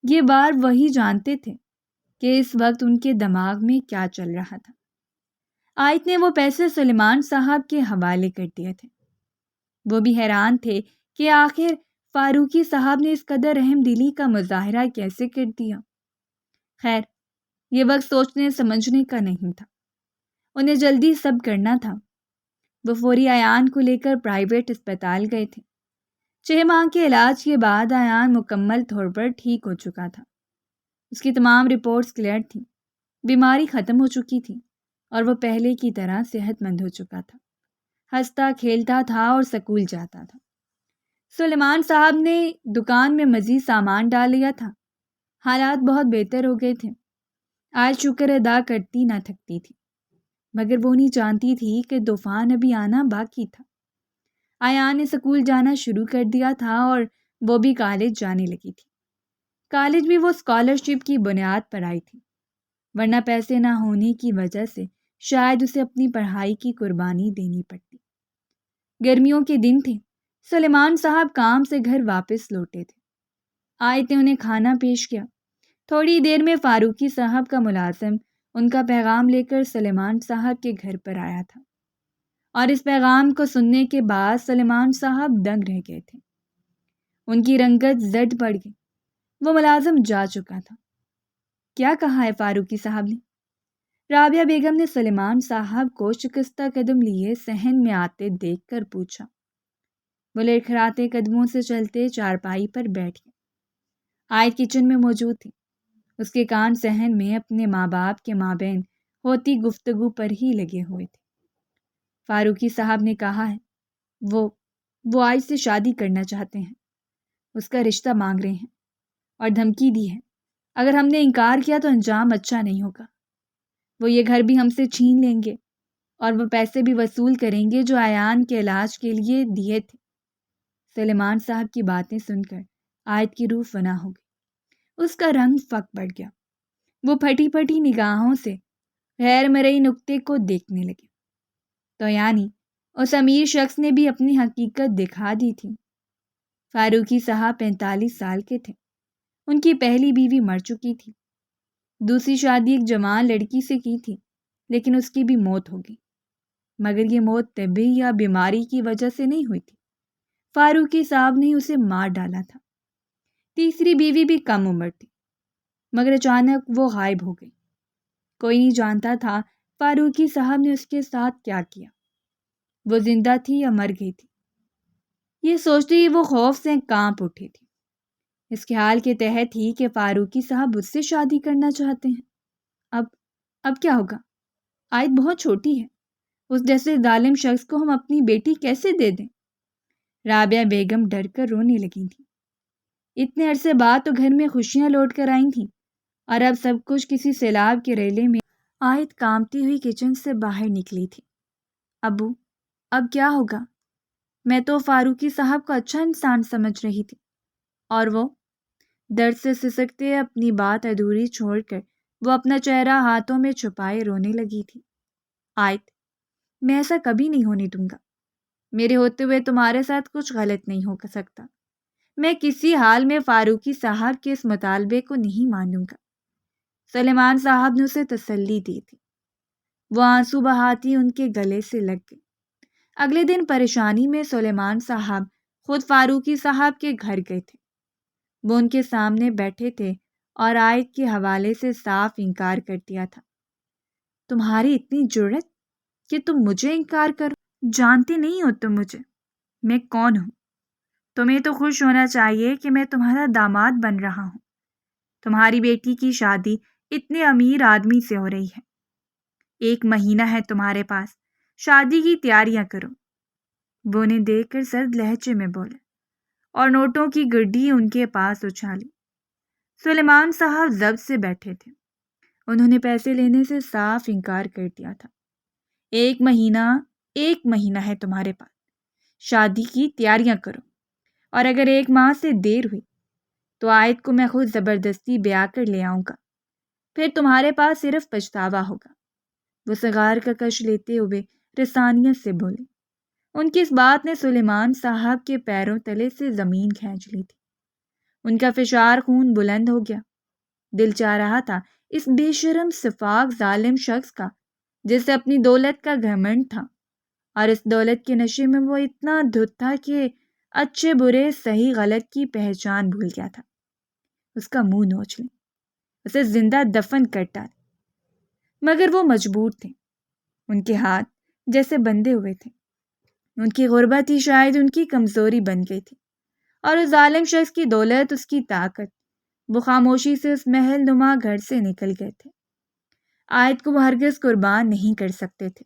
یہ بار وہی جانتے تھے کہ اس وقت ان کے دماغ میں کیا چل رہا تھا۔ آیت نے وہ پیسے سلیمان صاحب کے حوالے کر دیے تھے۔ وہ بھی حیران تھے کہ آخر فاروقی صاحب نے اس قدر رحم دلی کا مظاہرہ کیسے کر دیا۔ خیر، یہ وقت سوچنے سمجھنے کا نہیں تھا، انہیں جلدی سب کرنا تھا۔ وہ فوری ایان کو لے کر پرائیویٹ اسپتال گئے تھے۔ 6 ماہ کے علاج کے بعد ایان مکمل طور پر ٹھیک ہو چکا تھا۔ اس کی تمام رپورٹس کلیئر تھیں، بیماری ختم ہو چکی تھی اور وہ پہلے کی طرح صحت مند ہو چکا تھا، ہنستا کھیلتا تھا اور سکول جاتا تھا۔ سلیمان صاحب نے دکان میں مزید سامان ڈال لیا تھا، حالات بہت بہتر ہو گئے تھے۔ آج شکر ادا کرتی نہ تھکتی تھی، مگر وہ نہیں جانتی تھی کہ طوفان ابھی آنا باقی تھا۔ ایان نے سکول جانا شروع کر دیا تھا اور وہ بھی کالج جانے لگی تھی۔ کالج بھی وہ اسکالرشپ کی بنیاد پر آئی تھی، ورنہ پیسے نہ ہونے کی وجہ سے شاید اسے اپنی پڑھائی کی قربانی دینی پڑتی۔ گرمیوں کے دن تھے، سلیمان صاحب کام سے گھر واپس لوٹے تھے۔ آیت نے انہیں کھانا پیش کیا۔ تھوڑی دیر میں فاروقی صاحب کا ملازم ان کا پیغام لے کر سلیمان صاحب کے گھر پر آیا تھا، اور اس پیغام کو سننے کے بعد سلیمان صاحب دنگ رہ گئے تھے۔ ان کی رنگت زرد پڑ گئی۔ وہ ملازم جا چکا تھا۔ کیا کہا ہے فاروقی صاحب نے؟ رابعہ بیگم نے سلیمان صاحب کو شکستہ قدم لیے صحن میں آتے دیکھ کر پوچھا۔ وہ لڑکھڑاتے قدموں سے چلتے چارپائی پر بیٹھ گئے۔ آیت کچن میں موجود تھی۔ اس کے کان صحن میں اپنے ماں باپ کے مابین ہوتی گفتگو پر ہی لگے ہوئے تھے۔ فاروقی صاحب نے کہا ہے وہ آج سے شادی کرنا چاہتے ہیں، اس کا رشتہ مانگ رہے ہیں اور دھمکی دی ہے، اگر ہم نے انکار کیا تو انجام اچھا نہیں ہوگا۔ وہ یہ گھر بھی ہم سے چھین لیں گے اور وہ پیسے بھی وصول کریں گے جو ایان کے علاج کے لیے دیے تھے۔ سلیمان صاحب کی باتیں سن کر آیت کی روح فنا ہو گئی۔ اس کا رنگ فک بڑھ گیا۔ وہ پھٹی پھٹی نگاہوں سے غیر مرئی نقطے کو دیکھنے لگے۔ تو یعنی اس امیر شخص نے بھی اپنی حقیقت دکھا دی تھی۔ فاروقی صاحب 45 سال کے تھے۔ ان کی پہلی بیوی مر چکی تھی۔ دوسری شادی ایک جوان لڑکی سے کی تھی، لیکن اس کی بھی موت ہو گئی، مگر یہ موت طبی یا بیماری کی وجہ سے نہیں ہوئی تھی۔ فاروقی صاحب نے اسے مار ڈالا تھا۔ تیسری بیوی بھی کم عمر تھی، مگر اچانک وہ غائب ہو گئی۔ کوئی نہیں جانتا تھا فاروقی صاحب نے اس کے ساتھ کیا کیا، وہ زندہ تھی یا مر گئی تھی۔ یہ سوچتے ہی وہ خوف سے کانپ اٹھی تھی۔ اس خیال کے تحت ہی کہ فاروقی صاحب اس سے شادی کرنا چاہتے ہیں۔ اب کیا ہوگا؟ آیت بہت چھوٹی ہے، اس جیسے ظالم شخص کو ہم اپنی بیٹی کیسے دے دیں؟ رابعہ بیگم ڈر کر رونے لگی تھیں۔ اتنے عرصے بعد تو گھر میں خوشیاں لوٹ کر آئی تھیں، اور اب سب کچھ کسی سیلاب کے ریلے میں۔ آیت کانپتی ہوئی کچن سے باہر نکلی تھی۔ ابو، اب کیا ہوگا؟ میں تو فاروقی صاحب کو اچھا انسان سمجھ رہی تھی، اور وہ درد سے سسکتے اپنی بات ادھوری چھوڑ کر وہ اپنا چہرہ ہاتھوں میں چھپائے رونے لگی تھی۔ آیت، میں ایسا کبھی نہیں ہونے دوں گا۔ میرے ہوتے ہوئے تمہارے ساتھ کچھ غلط نہیں ہو سکتا۔ میں کسی حال میں فاروقی صاحب کے اس مطالبے کو نہیں مانوں گا۔ سلیمان صاحب نے اسے تسلی دی تھی۔ وہ آنسو بہاتی ان کے گلے سے لگ گئی۔ اگلے دن پریشانی میں سلیمان صاحب خود فاروقی صاحب کے گھر گئے تھے۔ وہ ان کے سامنے بیٹھے تھے اور آیت کے حوالے سے صاف انکار کر دیا تھا۔ تمہاری اتنی جرأت کہ تم مجھے انکار کرو؟ جانتے نہیں ہو تم مجھے، میں کون ہوں؟ تمہیں تو خوش ہونا چاہیے کہ میں تمہارا داماد بن رہا ہوں۔ تمہاری بیٹی کی شادی اتنے امیر آدمی سے ہو رہی ہے۔ 1 مہینہ ہے تمہارے پاس، شادی کی تیاریاں کرو۔ وہ انہیں دیکھ کر سرد لہجے میں بولے اور نوٹوں کی گڈی ان کے پاس اچھالی۔ سلیمان صاحب ضبط سے بیٹھے تھے۔ انہوں نے پیسے لینے سے صاف انکار کر دیا تھا۔ 1 مہینہ ہے تمہارے پاس، شادی کی تیاریاں کرو، اور اگر 1 ماہ سے دیر ہوئی تو آیت کو میں خود زبردستی بیاہ کر لے آؤں گا، پھر تمہارے پاس صرف پچھتاوا ہوگا۔ وہ سگار کا کش لیتے ہوئے رسانیت سے بولے۔ ان کی اس بات نے سلیمان صاحب کے پیروں تلے سے زمین کھینچ لی تھی۔ ان کا فشار خون بلند ہو گیا۔ دل چاہ رہا تھا اس بے شرم سفاک ظالم شخص کا جسے اپنی دولت کا گھمنڈ تھا، اور اس دولت کے نشے میں وہ اتنا دھت تھا کہ اچھے برے صحیح غلط کی پہچان بھول گیا تھا۔ اس کا منہ نوچ لیں، اسے زندہ دفن کر ڈالیں، مگر وہ مجبور تھے۔ ان کے ہاتھ جیسے بندھے ہوئے تھے۔ ان کی غربت ہی شاید ان کی کمزوری بن گئی تھی، اور اس ظالم شخص کی دولت، اس کی طاقت، وہ خاموشی سے اس محل نما گھر سے نکل گئے تھے۔ آیت کو وہ ہرگز قربان نہیں کر سکتے تھے۔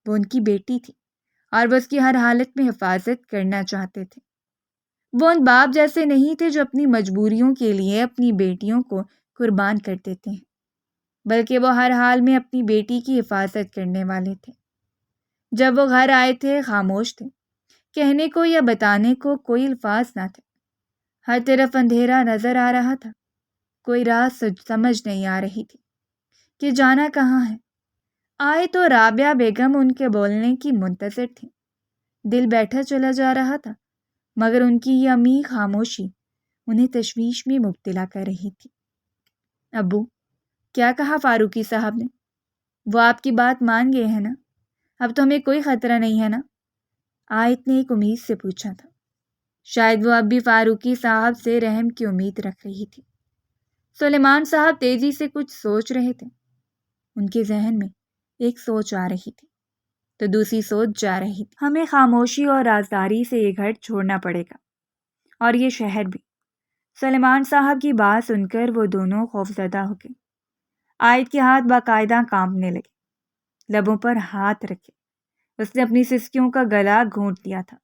وہ ان کی بیٹی تھی اور وہ اس کی ہر حالت میں حفاظت کرنا چاہتے تھے۔ وہ ان باپ جیسے نہیں تھے جو اپنی مجبوریوں کے لیے اپنی بیٹیوں کو قربان کر دیتے ہیں، بلکہ وہ ہر حال میں اپنی بیٹی کی حفاظت کرنے والے تھے۔ جب وہ گھر آئے تھے خاموش تھے، کہنے کو یا بتانے کو کوئی الفاظ نہ تھے۔ ہر طرف اندھیرا نظر آ رہا تھا، کوئی راہ سمجھ نہیں آ رہی تھی کہ جانا کہاں ہے۔ آئے تو رابعہ بیگم ان کے بولنے کی منتظر تھی۔ دل بیٹھا چلا جا رہا تھا، مگر ان کی یہ عمیق خاموشی انہیں تشویش میں مبتلا کر رہی تھی۔ ابو، کیا کہا فاروقی صاحب نے؟ وہ آپ کی بات مان گئے ہیں نا؟ اب تو ہمیں کوئی خطرہ نہیں ہے نا؟ آیت نے ایک امید سے پوچھا تھا۔ شاید وہ اب بھی فاروقی صاحب سے رحم کی امید رکھ رہی تھی۔ سلیمان صاحب تیزی سے کچھ سوچ رہے تھے۔ ان کے ذہن میں ایک سوچ آ رہی تھی تو دوسری سوچ جا رہی تھی۔ ہمیں خاموشی اور رازداری سے یہ گھر چھوڑنا پڑے گا، اور یہ شہر بھی۔ سلیمان صاحب کی بات سن کر وہ دونوں خوفزدہ ہو گئے۔ آیت کے ہاتھ باقاعدہ کانپنے لگے، لبوں پر ہاتھ رکھے اس نے اپنی سسکیوں کا گلا گھونٹ لیا تھا۔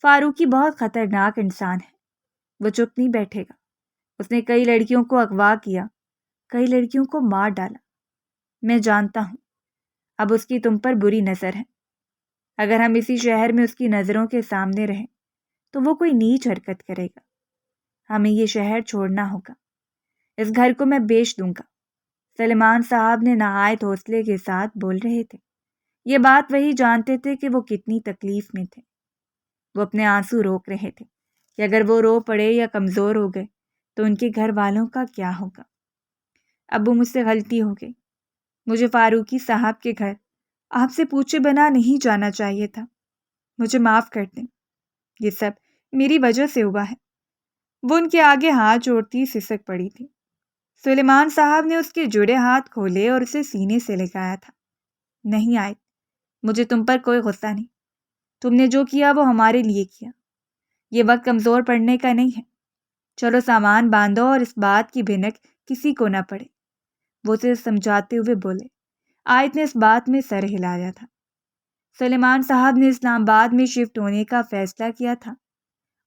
فاروقی بہت خطرناک انسان ہے، وہ چپ نہیں بیٹھے گا۔ اس نے کئی لڑکیوں کو اغوا کیا، کئی لڑکیوں کو مار ڈالا۔ میں جانتا ہوں اب اس کی تم پر بری نظر ہے۔ اگر ہم اسی شہر میں اس کی نظروں کے سامنے رہیں تو وہ کوئی نیچ حرکت کرے گا۔ ہمیں یہ شہر چھوڑنا ہوگا، اس گھر کو میں بیچ دوں گا۔ سلیمان صاحب نے نہایت حوصلے کے ساتھ بول رہے تھے۔ یہ بات وہی جانتے تھے کہ وہ کتنی تکلیف میں تھے۔ وہ اپنے آنسو روک رہے تھے کہ اگر وہ رو پڑے یا کمزور ہو گئے تو ان کے گھر والوں کا کیا ہوگا۔ ابو، مجھ سے غلطی ہو گئی۔ مجھے فاروقی صاحب کے گھر آپ سے پوچھے بنا نہیں جانا چاہیے تھا۔ مجھے معاف کر دیں، یہ سب میری وجہ سے ہوا ہے۔ وہ ان کے آگے ہاتھ جوڑتی سسک پڑی تھی۔ سلیمان صاحب نے اس کے جڑے ہاتھ کھولے اور اسے سینے سے لگایا تھا۔ نہیں آیت، مجھے تم پر کوئی غصہ نہیں۔ تم نے جو کیا وہ ہمارے لیے کیا۔ یہ وقت کمزور پڑنے کا نہیں ہے۔ چلو سامان باندھو اور اس بات کی بھنک کسی کو نہ پڑے، وہ اسے سمجھاتے ہوئے بولے۔ آیت نے اس بات میں سر ہلایا تھا۔ سلیمان صاحب نے اسلام آباد میں شفٹ ہونے کا فیصلہ کیا تھا۔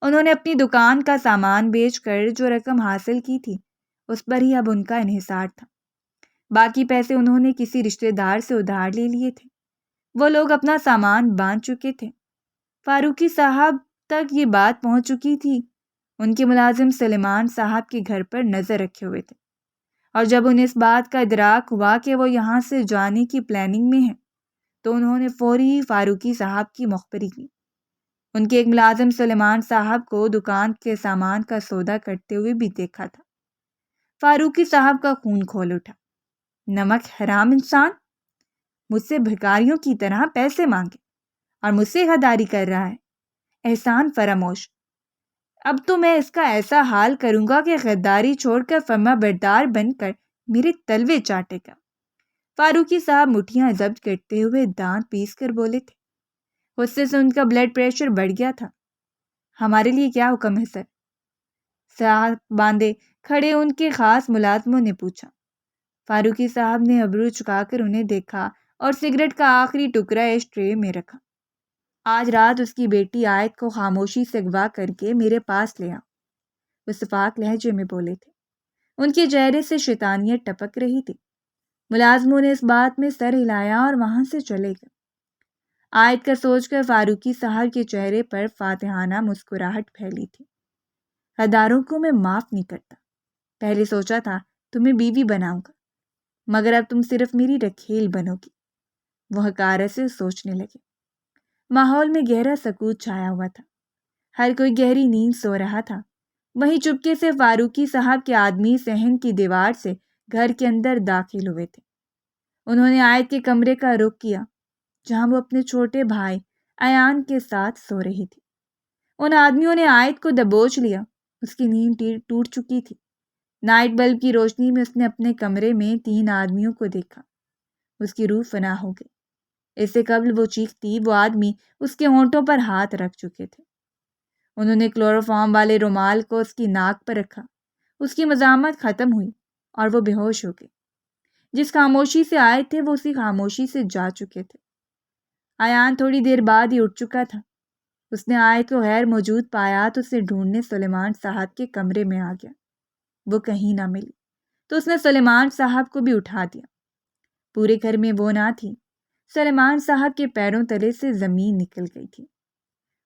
انہوں نے اپنی دکان کا سامان بیچ کر جو رقم حاصل کی تھی اس پر ہی اب ان کا انحصار تھا۔ باقی پیسے انہوں نے کسی رشتہ دار سے ادھار لے لیے تھے۔ وہ لوگ اپنا سامان باندھ چکے تھے۔ فاروقی صاحب تک یہ بات پہنچ چکی تھی۔ ان کے ملازم سلیمان صاحب کے گھر پر نظر رکھے ہوئے تھے، اور جب انہیں اس بات کا ادراک ہوا کہ وہ یہاں سے جانے کی پلاننگ میں ہیں تو انہوں نے فوری فاروقی صاحب کی مخبری کی۔ ان کے ایک ملازم سلیمان صاحب کو دکان کے سامان کا سودا کرتے ہوئے بھی دیکھا تھا۔ فاروقی صاحب کا خون کھول اٹھا۔ نمک حرام انسان، مجھ سے بھکاریوں کی طرح پیسے مانگے اور مجھ سے غداری کر رہا ہے۔ احسان فراموش، اب تو میں اس کا ایسا حال کروں گا کہ غداری چھوڑ کر فرما بردار بن کر میرے تلوے چاٹے گا۔ فاروقی صاحب مٹھیاں ضبط کرتے ہوئے دانت پیس کر بولے تھے۔ غصے سے ان کا بلڈ پریشر بڑھ گیا تھا۔ ہمارے لیے کیا حکم ہے سر؟ ساتھ باندھے کھڑے ان کے خاص ملازموں نے پوچھا۔ فاروقی صاحب نے ابرو چکا کر انہیں دیکھا اور سگریٹ کا آخری ٹکڑا ایش ٹرے میں رکھا۔ آج رات اس کی بیٹی آیت کو خاموشی سے اغوا کر کے میرے پاس لے آؤ، وہ شفاق لہجے میں بولے تھے۔ ان کے چہرے سے شیطانیت ٹپک رہی تھی۔ ملازموں نے اس بات میں سر ہلایا اور وہاں سے چلے گئے۔ آیت کا سوچ کر فاروقی صاحب کے چہرے پر فاتحانہ مسکراہٹ پھیلی تھی۔ غداروں کو میں معاف نہیں کرتا۔ پہلے سوچا تھا تمہیں بیوی بناؤں گا، مگر اب تم صرف میری رکھیل بنو گی۔ وہ حقارت سے سوچنے لگے۔ ماحول میں گہرا سکوت چھایا ہوا تھا۔ ہر کوئی گہری نیند سو رہا تھا۔ وہیں چپکے سے فاروقی صاحب کے آدمی صحن کی دیوار سے گھر کے اندر داخل ہوئے تھے۔ انہوں نے عائد کے کمرے کا رخ کیا جہاں وہ اپنے چھوٹے بھائی ایان کے ساتھ سو رہی تھی۔ ان آدمیوں نے عائد کو دبوچ لیا، اس کی نیند ٹوٹ چکی تھی۔ نائٹ بلب کی روشنی میں اس نے اپنے کمرے میں 3 آدمیوں کو دیکھا۔ اس کی روح فنا ہو گئی۔ اس سے قبل وہ چیختی، وہ آدمی اس کے ہونٹوں پر ہاتھ رکھ چکے تھے۔ انہوں نے کلوروفارم والے رومال کو اس کی ناک پر رکھا۔ اس کی مزاحمت ختم ہوئی اور وہ بے ہوش ہو گئی۔ جس خاموشی سے آئے تھے وہ اسی خاموشی سے جا چکے تھے۔ ایان تھوڑی دیر بعد ہی اٹھ چکا تھا۔ اس نے عائد کو غیر موجود پایا تو اسے ڈھونڈنے سلیمان صاحب کے کمرے میں آ گیا۔ وہ کہیں نہ ملی تو اس نے سلیمان صاحب کو بھی اٹھا دیا۔ پورے گھر میں وہ نہ تھی۔ سلیمان صاحب کے پیروں تلے سے زمین نکل گئی تھی۔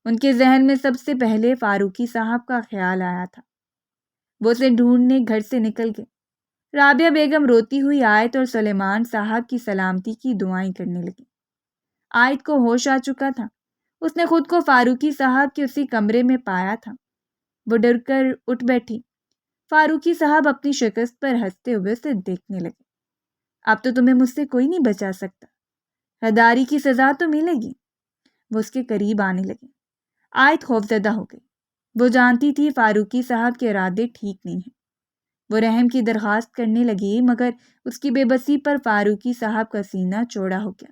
ان کے ذہن میں سب سے پہلے فاروقی صاحب کا خیال آیا تھا۔ وہ اسے ڈھونڈنے گھر سے نکل گئے۔ رابعہ بیگم روتی ہوئی عائد اور سلیمان صاحب کی سلامتی کی دعائیں کرنے لگی۔ عائد کو ہوش آ چکا تھا۔ اس نے خود کو فاروقی صاحب کے اسی کمرے میں پایا تھا۔ وہ ڈر کر اٹھ بیٹھی۔ فاروقی صاحب اپنی شکست پر ہنستے ہوئے اسے دیکھنے لگے۔ اب تو تمہیں مجھ سے کوئی نہیں بچا سکتا، غداری کی سزا تو ملے گی۔ وہ اس کے قریب آنے لگے۔ عائد خوفزدہ ہو گئی۔ وہ جانتی تھی فاروقی صاحب کے ارادے ٹھیک نہیں ہیں۔ وہ رحم کی درخواست کرنے لگی مگر اس کی بے بسی پر فاروقی صاحب کا سینہ چوڑا ہو گیا۔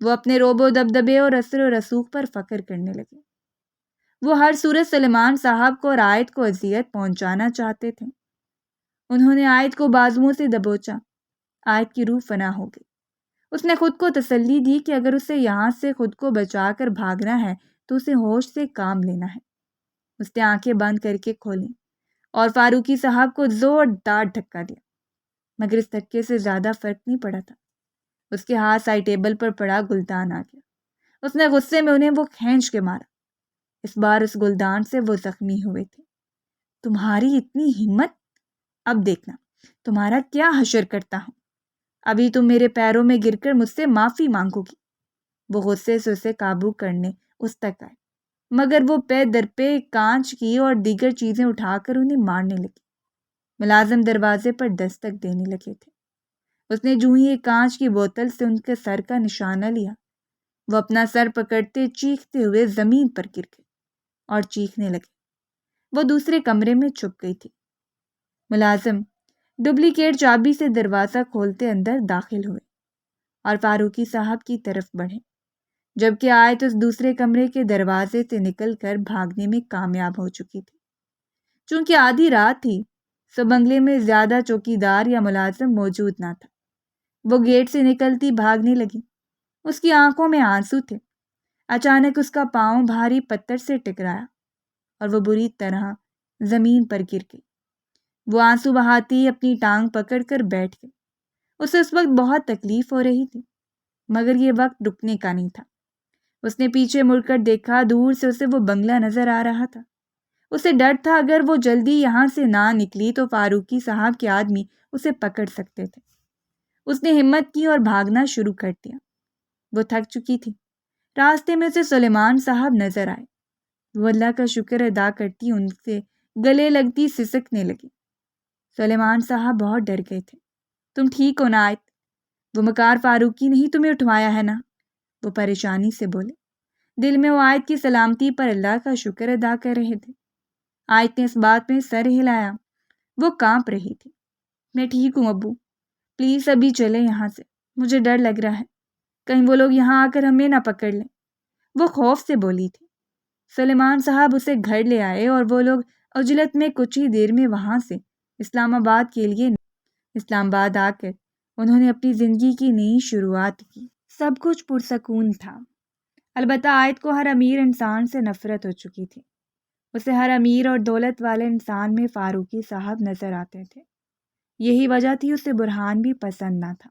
وہ اپنے روب و دبدبے اور اثر و رسوخ پر فخر کرنے لگے۔ وہ ہر صورت سلیمان صاحب کو اور عائد کو اذیت پہنچانا چاہتے تھے۔ انہوں نے عائد کو بازوؤں سے دبوچا۔ عائد کی روح فنا ہو گئی۔ اس نے خود کو تسلی دی کہ اگر اسے یہاں سے خود کو بچا کر بھاگنا ہے تو اسے ہوش سے کام لینا ہے۔ اس نے آنکھیں بند کر کے کھولیں اور فاروقی صاحب کو زوردار دھکا دیا، مگر اس دھکے سے زیادہ فرق نہیں پڑا تھا۔ اس کے ہاتھ سائڈ ٹیبل پر پڑا گلدان آ گیا۔ اس نے غصے میں انہیں وہ کھینچ کے مارا۔ اس بار اس گلدان سے وہ زخمی ہوئے تھے۔ تمہاری اتنی ہمت! اب دیکھنا تمہارا کیا حشر کرتا ہوں۔ ابھی تم میرے پیروں میں گر کر مجھ سے معافی مانگو گی۔ وہ غصے سے اسے قابو کرنے اس تک آئے مگر وہ پے در پے کانچ کی اور دیگر چیزیں اٹھا کر انہیں مارنے لگی۔ ملازم دروازے پر دستک دینے لگے تھے۔ اس نے جو ہی ایک کانچ کی بوتل سے ان کے سر کا نشانہ لیا، وہ اپنا سر پکڑتے چیختے ہوئے زمین پر گر گئے اور چیخنے لگے۔ وہ دوسرے کمرے میں چھپ گئی تھی۔ ملازم ڈپلیکیٹ چابی سے دروازہ کھولتے اندر داخل ہوئے اور فاروقی صاحب کی طرف بڑھے، جبکہ عائد اس دوسرے کمرے کے دروازے سے نکل کر بھاگنے میں کامیاب ہو چکی تھی۔ چونکہ آدھی رات تھی سو بنگلے میں زیادہ چوکیدار یا ملازم موجود نہ تھا۔ وہ گیٹ سے نکلتی بھاگنے لگی۔ اس کی آنکھوں میں آنسو تھے۔ اچانک اس کا پاؤں بھاری پتھر سے ٹکرایا اور وہ بری طرح زمین پر گر گئی۔ وہ آنسو بہاتی اپنی ٹانگ پکڑ کر بیٹھ گئی۔ اسے اس وقت بہت تکلیف ہو رہی تھی مگر یہ وقت رکنے کا نہیں تھا۔ اس نے پیچھے مڑ کر دیکھا، دور سے اسے وہ بنگلہ نظر آ رہا تھا۔ اسے ڈر تھا اگر وہ جلدی یہاں سے نہ نکلی تو فاروقی صاحب کے آدمی اسے پکڑ سکتے تھے۔ اس نے ہمت کی اور بھاگنا شروع کر دیا۔ وہ تھک چکی تھی۔ راستے میں اسے سلیمان صاحب نظر آئے۔ وہ اللہ کا شکر ادا کرتی ان سے گلے لگتی سسکنے لگی۔ سلیمان صاحب بہت ڈر گئے تھے۔ تم ٹھیک ہو نا عائد؟ وہ مکار فاروقی نہیں تمہیں اٹھوایا ہے نا؟ وہ پریشانی سے بولے۔ دل میں وہ عائد کی سلامتی پر اللہ کا شکر ادا کر رہے تھے۔ عائد نے اس بات میں سر ہلایا۔ وہ کانپ رہی تھی۔ میں ٹھیک ہوں ابو، پلیز ابھی چلیں یہاں سے، مجھے ڈر لگ رہا ہے، کہیں وہ لوگ یہاں آ کر ہمیں نہ پکڑ لیں۔ وہ خوف سے بولی تھی۔ سلیمان صاحب اسے گھر لے آئے اور وہ لوگ عجلت میں کچھ ہی دیر میں وہاں سے اسلام آباد کے لیے اسلام آباد آ کر انہوں نے اپنی زندگی کی نئی شروعات کی۔ سب کچھ پرسکون تھا، البتہ عائد کو ہر امیر انسان سے نفرت ہو چکی تھی۔ اسے ہر امیر اور دولت والے انسان میں فاروقی صاحب نظر آتے تھے۔ یہی وجہ تھی اسے برہان بھی پسند نہ تھا۔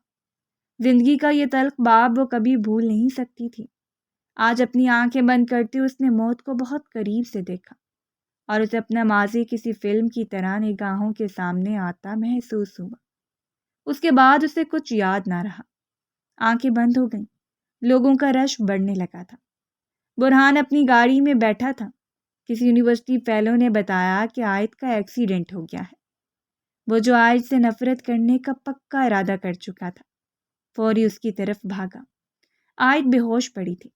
زندگی کا یہ تلخ باب وہ کبھی بھول نہیں سکتی تھی۔ آج اپنی آنکھیں بند کرتے اس نے موت کو بہت قریب سے دیکھا اور اسے اپنا ماضی کسی فلم کی طرح نگاہوں کے سامنے آتا محسوس ہوا۔ اس کے بعد اسے کچھ یاد نہ رہا۔ آنکھیں بند ہو گئیں۔ لوگوں کا رش بڑھنے لگا تھا۔ برہان اپنی گاڑی میں بیٹھا تھا۔ کسی یونیورسٹی فیلو نے بتایا کہ آیت کا ایکسیڈنٹ ہو گیا ہے۔ وہ جو آیت سے نفرت کرنے کا پکا ارادہ کر چکا تھا، فوری اس کی طرف بھاگا۔ آیت بے ہوش پڑی تھی،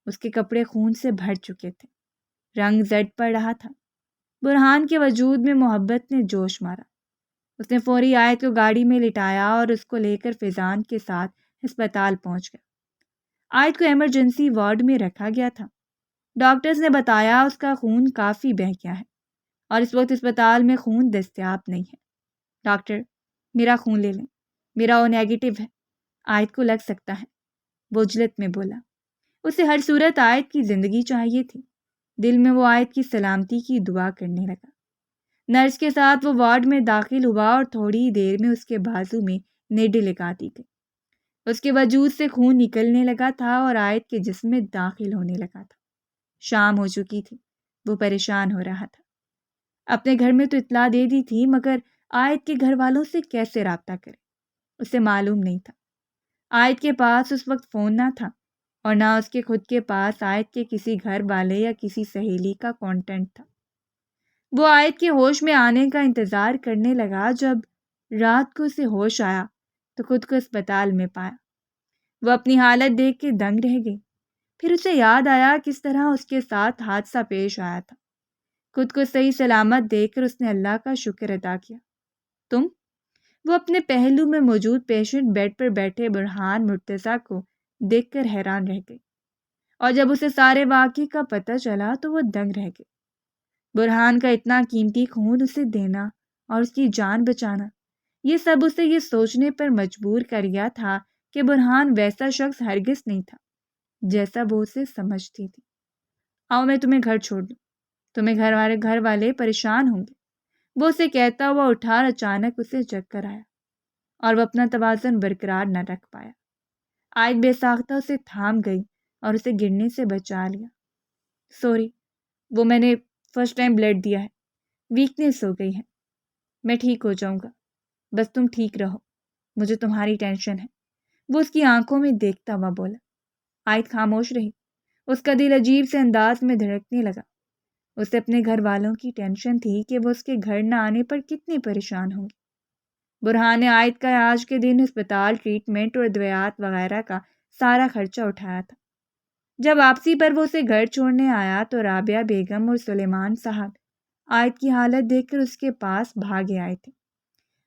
اس کے کپڑے خون سے بھر چکے تھے، رنگ زرد پڑ رہا تھا۔ برہان کے وجود میں محبت نے جوش مارا۔ اس نے فوری آیت کو گاڑی میں لٹایا اور اس کو لے کر فیضان کے ساتھ ہسپتال پہنچ گیا۔ آیت کو ایمرجنسی وارڈ میں رکھا گیا تھا۔ ڈاکٹرز نے بتایا اس کا خون کافی بہہ گیا ہے اور اس وقت اسپتال میں خون دستیاب نہیں ہے۔ ڈاکٹر، میرا خون لے لیں، میرا او نیگیٹو ہے، آیت کو لگ سکتا ہے، وہ جلت میں بولا۔ اسے ہر صورت آیت کی زندگی چاہیے تھی۔ دل میں وہ آیت کی سلامتی کی دعا کرنے لگا۔ نرس کے ساتھ وہ وارڈ میں داخل ہوا اور تھوڑی دیر میں اس کے بازو میں نیڈل لگا دی گئی۔ اس کے وجود سے خون نکلنے لگا تھا اور آیت کے جسم میں داخل ہونے لگا تھا۔ شام ہو چکی تھی، وہ پریشان ہو رہا تھا۔ اپنے گھر میں تو اطلاع دے دی تھی، مگر آیت کے گھر والوں سے کیسے رابطہ کرے؟ اسے معلوم نہیں تھا۔ آیت کے پاس اس وقت فون نہ تھا اور نہ اس کے خود کے پاس آیت کے کسی گھر والے یا کسی سہیلی کا کانٹیکٹ تھا۔ وہ آیت کے ہوش میں آنے کا انتظار کرنے لگا۔ جب رات کو اسے ہوش آیا تو خود کو اسپتال میں پایا۔ وہ اپنی حالت دیکھ کے دنگ رہ گئی۔ پھر اسے یاد آیا کس طرح اس کے ساتھ حادثہ پیش آیا تھا۔ خود کو صحیح سلامت دیکھ کر اس نے اللہ کا شکر ادا کیا۔ تم؟ وہ اپنے پہلو میں موجود پیشنٹ بیڈ پر بیٹھے برہان مرتضیٰ کو دیکھ کر حیران رہ گئی، اور جب اسے سارے واقعے کا پتہ چلا تو وہ دنگ رہ گئی۔ برہان کا اتنا قیمتی خون اسے دینا اور اس کی جان بچانا، یہ سب اسے یہ سوچنے پر مجبور کر گیا تھا کہ برہان ویسا شخص ہرگز نہیں تھا جیسا وہ اسے سمجھتی تھی۔ آؤ میں تمہیں گھر چھوڑ دوں، تمہیں گھر والے پریشان ہوں گے، وہ اسے کہتا ہوا اٹھا اور اچانک اسے چکر آیا اور وہ اپنا توازن برقرار نہ رکھ پایا۔ آیت بے ساختہ اسے تھام گئی اور اسے گرنے سے بچا لیا۔ سوری، وہ میں نے فرسٹ ٹائم بلڈ دیا ہے، ویکنیس ہو گئی ہے، میں ٹھیک ہو جاؤں گا، بس تم ٹھیک رہو، مجھے تمہاری ٹینشن ہے، وہ اس کی آنکھوں میں دیکھتا ہوا بولا۔ آیت خاموش رہی، اس کا دل عجیب سے انداز میں دھڑکنے لگا۔ اسے اپنے گھر والوں کی ٹینشن تھی کہ وہ اس کے گھر نہ آنے پر کتنی پریشان ہوں گی۔ برہان نے آیت کا آج کے دن ہسپتال ٹریٹمنٹ اور ادویات وغیرہ کا سارا خرچہ اٹھایا تھا۔ جب واپسی پر وہ اسے گھر چھوڑنے آیا تو رابعہ بیگم اور سلیمان صاحب آیت کی حالت دیکھ کر اس کے پاس بھاگے آئے تھے۔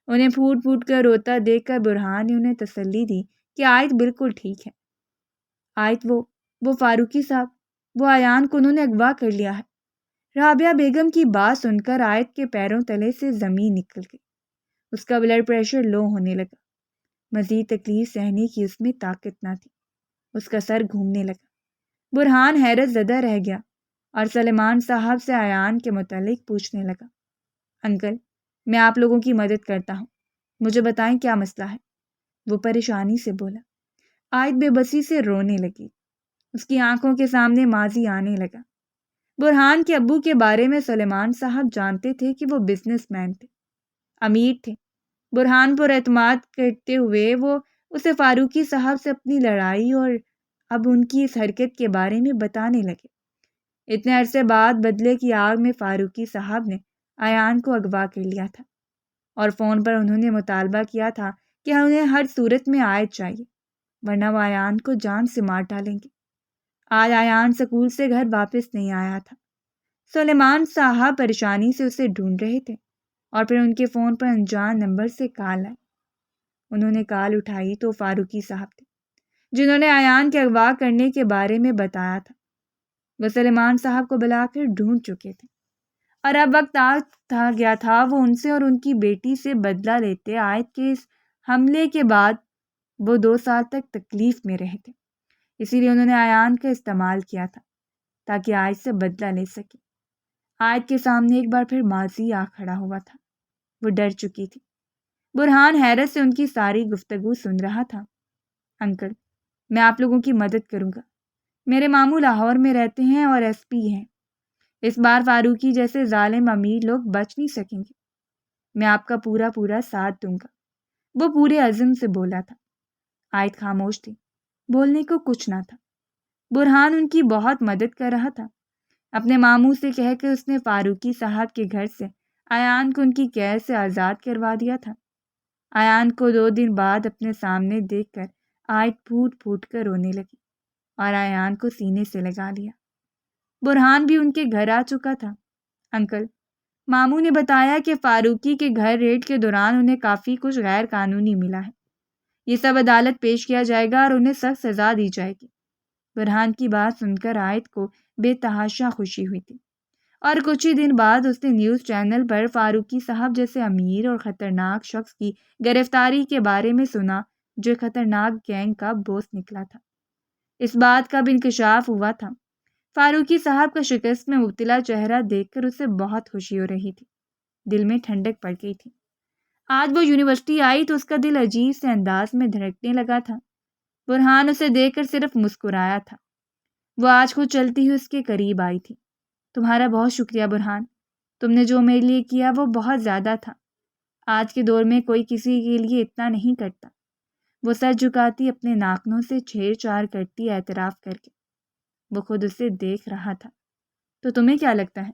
انہیں پھوٹ پھوٹ کر روتا دیکھ کر برہان نے انہیں تسلی دی کہ آیت بالکل ٹھیک ہے۔ آیت وہ فاروقی صاحب، وہ ایان کو انہوں نے اغوا کر لیا ہے۔ رابعہ بیگم کی بات سن کر آیت کے پیروں تلے سے زمین نکل گئی۔ اس کا بلڈ پریشر لو ہونے لگا، مزید تکلیف سہنے کی اس میں طاقت نہ تھی، اس کا سر گھومنے لگا۔ برہان حیرت زدہ رہ گیا اور سلیمان صاحب سے ایان کے متعلق پوچھنے لگا۔ انکل، میں آپ لوگوں کی مدد کرتا ہوں، مجھے بتائیں کیا مسئلہ ہے؟ وہ پریشانی سے بولا۔ آیت بے بسی سے رونے لگی، اس کی آنکھوں کے سامنے ماضی آنے لگا۔ برہان کے ابو کے بارے میں سلیمان صاحب جانتے تھے کہ وہ بزنس مین تھے، امیر تھے۔ برہان پر اعتماد کرتے ہوئے وہ اسے فاروقی صاحب سے اپنی لڑائی اور اب ان کی اس حرکت کے بارے میں بتانے لگے۔ اتنے عرصے بعد بدلے کی آگ میں فاروقی صاحب نے ایان کو اغوا کر لیا تھا اور فون پر انہوں نے مطالبہ کیا تھا کہ انہیں ہر صورت میں آیت چاہیے، ورنہ وہ ایان کو جان سے مار ڈالیں گے۔ آج ایان سکول سے گھر واپس نہیں آیا تھا۔ سلیمان صاحب پریشانی سے اسے ڈھونڈ رہے تھے اور پھر ان کے فون پر انجان نمبر سے کال آئی۔ انہوں نے کال اٹھائی تو فاروقی صاحب تھے جنہوں نے ایان کے اغوا کرنے کے بارے میں بتایا تھا۔ وہ سلیمان صاحب کو بلا کر ڈھونڈ چکے تھے اور اب وقت آ گیا تھا وہ ان سے اور ان کی بیٹی سے بدلہ لیتے۔ آیت کے اس حملے کے بعد وہ 2 سال تک تکلیف میں رہے تھے، اسی لیے انہوں نے ایان کا استعمال کیا تھا تاکہ آیت سے بدلہ لے سکے۔ آیت کے سامنے ایک بار پھر ماضی آ کھڑا ہوا تھا، وہ ڈر چکی تھی۔ برہان حیرت سے ان کی ساری گفتگو سن رہا تھا۔ انکل، میں آپ لوگوں کی مدد کروں گا، میرے ماموں لاہور میں رہتے ہیں اور ایس پی ہیں، اس بار فاروقی جیسے ظالم امیر لوگ بچ نہیں سکیں گے، میں آپ کا پورا ساتھ دوں گا، وہ پورے عزم سے بولا تھا۔ آیت خاموش تھی، بولنے کو کچھ نہ تھا۔ برہان ان کی بہت مدد کر رہا تھا، اپنے ماموں سے کہہ کر اس نے فاروقی صاحب کے گھر سے ایان کو ان کی قید سے آزاد کروا دیا تھا۔ ایان کو 2 دن بعد اپنے سامنے دیکھ کر عائد پھوٹ پھوٹ کر رونے لگی اور ایان کو سینے سے لگا لیا۔ برہان بھی ان کے گھر آ چکا تھا۔ انکل، ماموں نے بتایا کہ فاروقی کے گھر ریڈ کے دوران انہیں کافی کچھ غیر قانونی ملا ہے۔ یہ سب عدالت پیش کیا جائے گا اور انہیں سخت سزا دی جائے گی۔ برہان کی بات سن کر عائد کو بے تحاشا خوشی ہوئی تھی اور کچھ ہی دن بعد اس نے نیوز چینل پر فاروقی صاحب جیسے امیر اور خطرناک شخص کی گرفتاری کے بارے میں سنا جو خطرناک گینگ کا باس نکلا تھا۔ اس بات کا بھی انکشاف ہوا تھا۔ فاروقی صاحب کا شکست میں مبتلا چہرہ دیکھ کر اسے بہت خوشی ہو رہی تھی۔ دل میں ٹھنڈک پڑ گئی تھی۔ آج وہ یونیورسٹی آئی تو اس کا دل عجیب سے انداز میں دھڑکنے لگا تھا۔ برہان اسے دیکھ کر صرف مسکرایا تھا۔ وہ آج خود چلتی ہوئی اس کے قریب آئی تھی۔ تمہارا بہت شکریہ برہان، تم نے جو میرے لیے کیا وہ بہت زیادہ تھا۔ آج کے دور میں کوئی کسی کے لیے اتنا نہیں کرتا۔ وہ سر جھکاتی اپنے ناخنوں سے چھیڑ چھاڑ کرتی اعتراف کر کے۔ وہ خود اسے دیکھ رہا تھا۔ تو تمہیں کیا لگتا ہے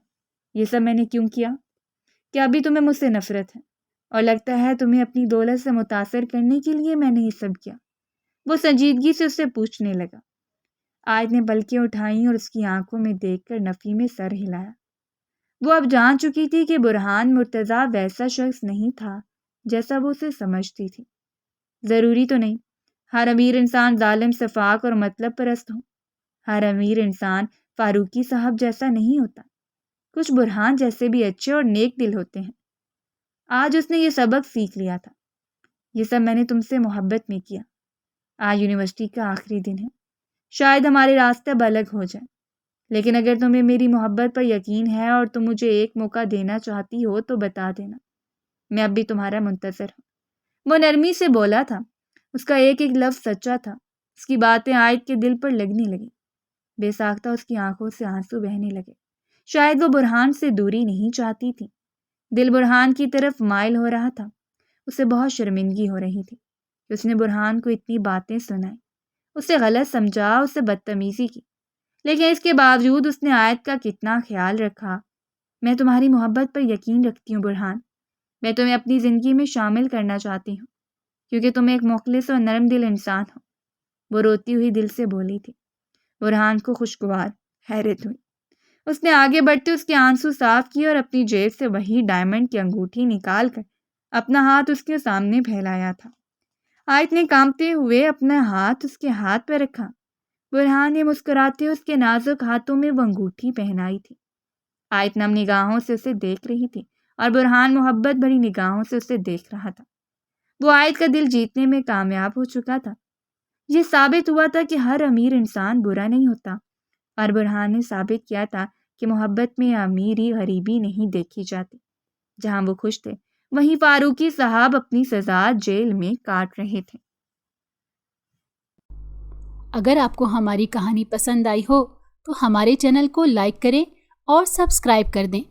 یہ سب میں نے کیوں کیا؟ کیا ابھی تمہیں مجھ سے نفرت ہے اور لگتا ہے تمہیں اپنی دولت سے متاثر کرنے کے لیے میں نے یہ سب کیا؟ وہ سنجیدگی سے اسے پوچھنے لگا۔ عائد نے پلکیں اٹھائیں اور اس کی آنکھوں میں دیکھ کر نفی میں سر ہلایا۔ وہ اب جان چکی تھی کہ برہان مرتضیٰ ویسا شخص نہیں تھا جیسا وہ اسے سمجھتی تھی۔ ضروری تو نہیں ہر امیر انسان ظالم، سفاک اور مطلب پرست ہو۔ ہر امیر انسان فاروقی صاحب جیسا نہیں ہوتا۔ کچھ برہان جیسے بھی اچھے اور نیک دل ہوتے ہیں۔ آج اس نے یہ سبق سیکھ لیا تھا۔ یہ سب میں نے تم سے محبت میں کیا۔ آج یونیورسٹی کا آخری دن ہے، شاید ہمارے راستے اب الگ ہو جائیں، لیکن اگر تمہیں میری محبت پر یقین ہے اور تم مجھے ایک موقع دینا چاہتی ہو تو بتا دینا، میں اب بھی تمہارا منتظر ہوں۔ وہ نرمی سے بولا تھا۔ اس کا ایک ایک لفظ سچا تھا۔ اس کی باتیں عائد کے دل پر لگنے لگیں۔ بے ساختہ اس کی آنکھوں سے آنسو بہنے لگے۔ شاید وہ برہان سے دوری نہیں چاہتی تھی۔ دل برہان کی طرف مائل ہو رہا تھا۔ اسے بہت شرمندگی ہو رہی تھی کہ اس نے برہان کو اتنی باتیں سنائیں، اسے غلط سمجھا، اسے بدتمیزی کی، لیکن اس کے باوجود اس نے عائد کا کتنا خیال رکھا۔ میں تمہاری محبت پر یقین رکھتی ہوں برہان۔ میں تمہیں اپنی زندگی میں شامل کرنا چاہتی ہوں کیونکہ تم ایک مخلص اور نرم دل انسان ہو۔ وہ روتی ہوئی دل سے بولی تھی۔ برہان کو خوشگوار حیرت ہوئی۔ اس نے آگے بڑھتے اس کے آنسو صاف کیے اور اپنی جیب سے وہی ڈائمنڈ کی انگوٹھی نکال کر اپنا ہاتھ اس کے سامنے پھیلایا تھا۔ عائد نے کانپتے ہوئے اپنا ہاتھ اس کے ہاتھ پہ رکھا۔ برہان نے مسکراتے اس کے نازک ہاتھوں میں وہ انگوٹھی پہنائی تھی۔ عائد نم نگاہوں سے اسے دیکھ رہی تھی اور برہان محبت بھری نگاہوں سے اسے دیکھ رہا تھا۔ وہ عائد کا دل جیتنے میں کامیاب ہو چکا تھا۔ یہ ثابت ہوا تھا کہ ہر امیر انسان برا نہیں ہوتا، اور برہان نے ثابت کیا تھا کہ محبت میں امیری غریبی نہیں دیکھی جاتی۔ جہاں وہ خوش تھے وہیں فاروقی صاحب اپنی سزا جیل میں کاٹ رہے تھے۔ اگر آپ کو ہماری کہانی پسند آئی ہو تو ہمارے چینل کو لائک کریں اور سبسکرائب کر دیں۔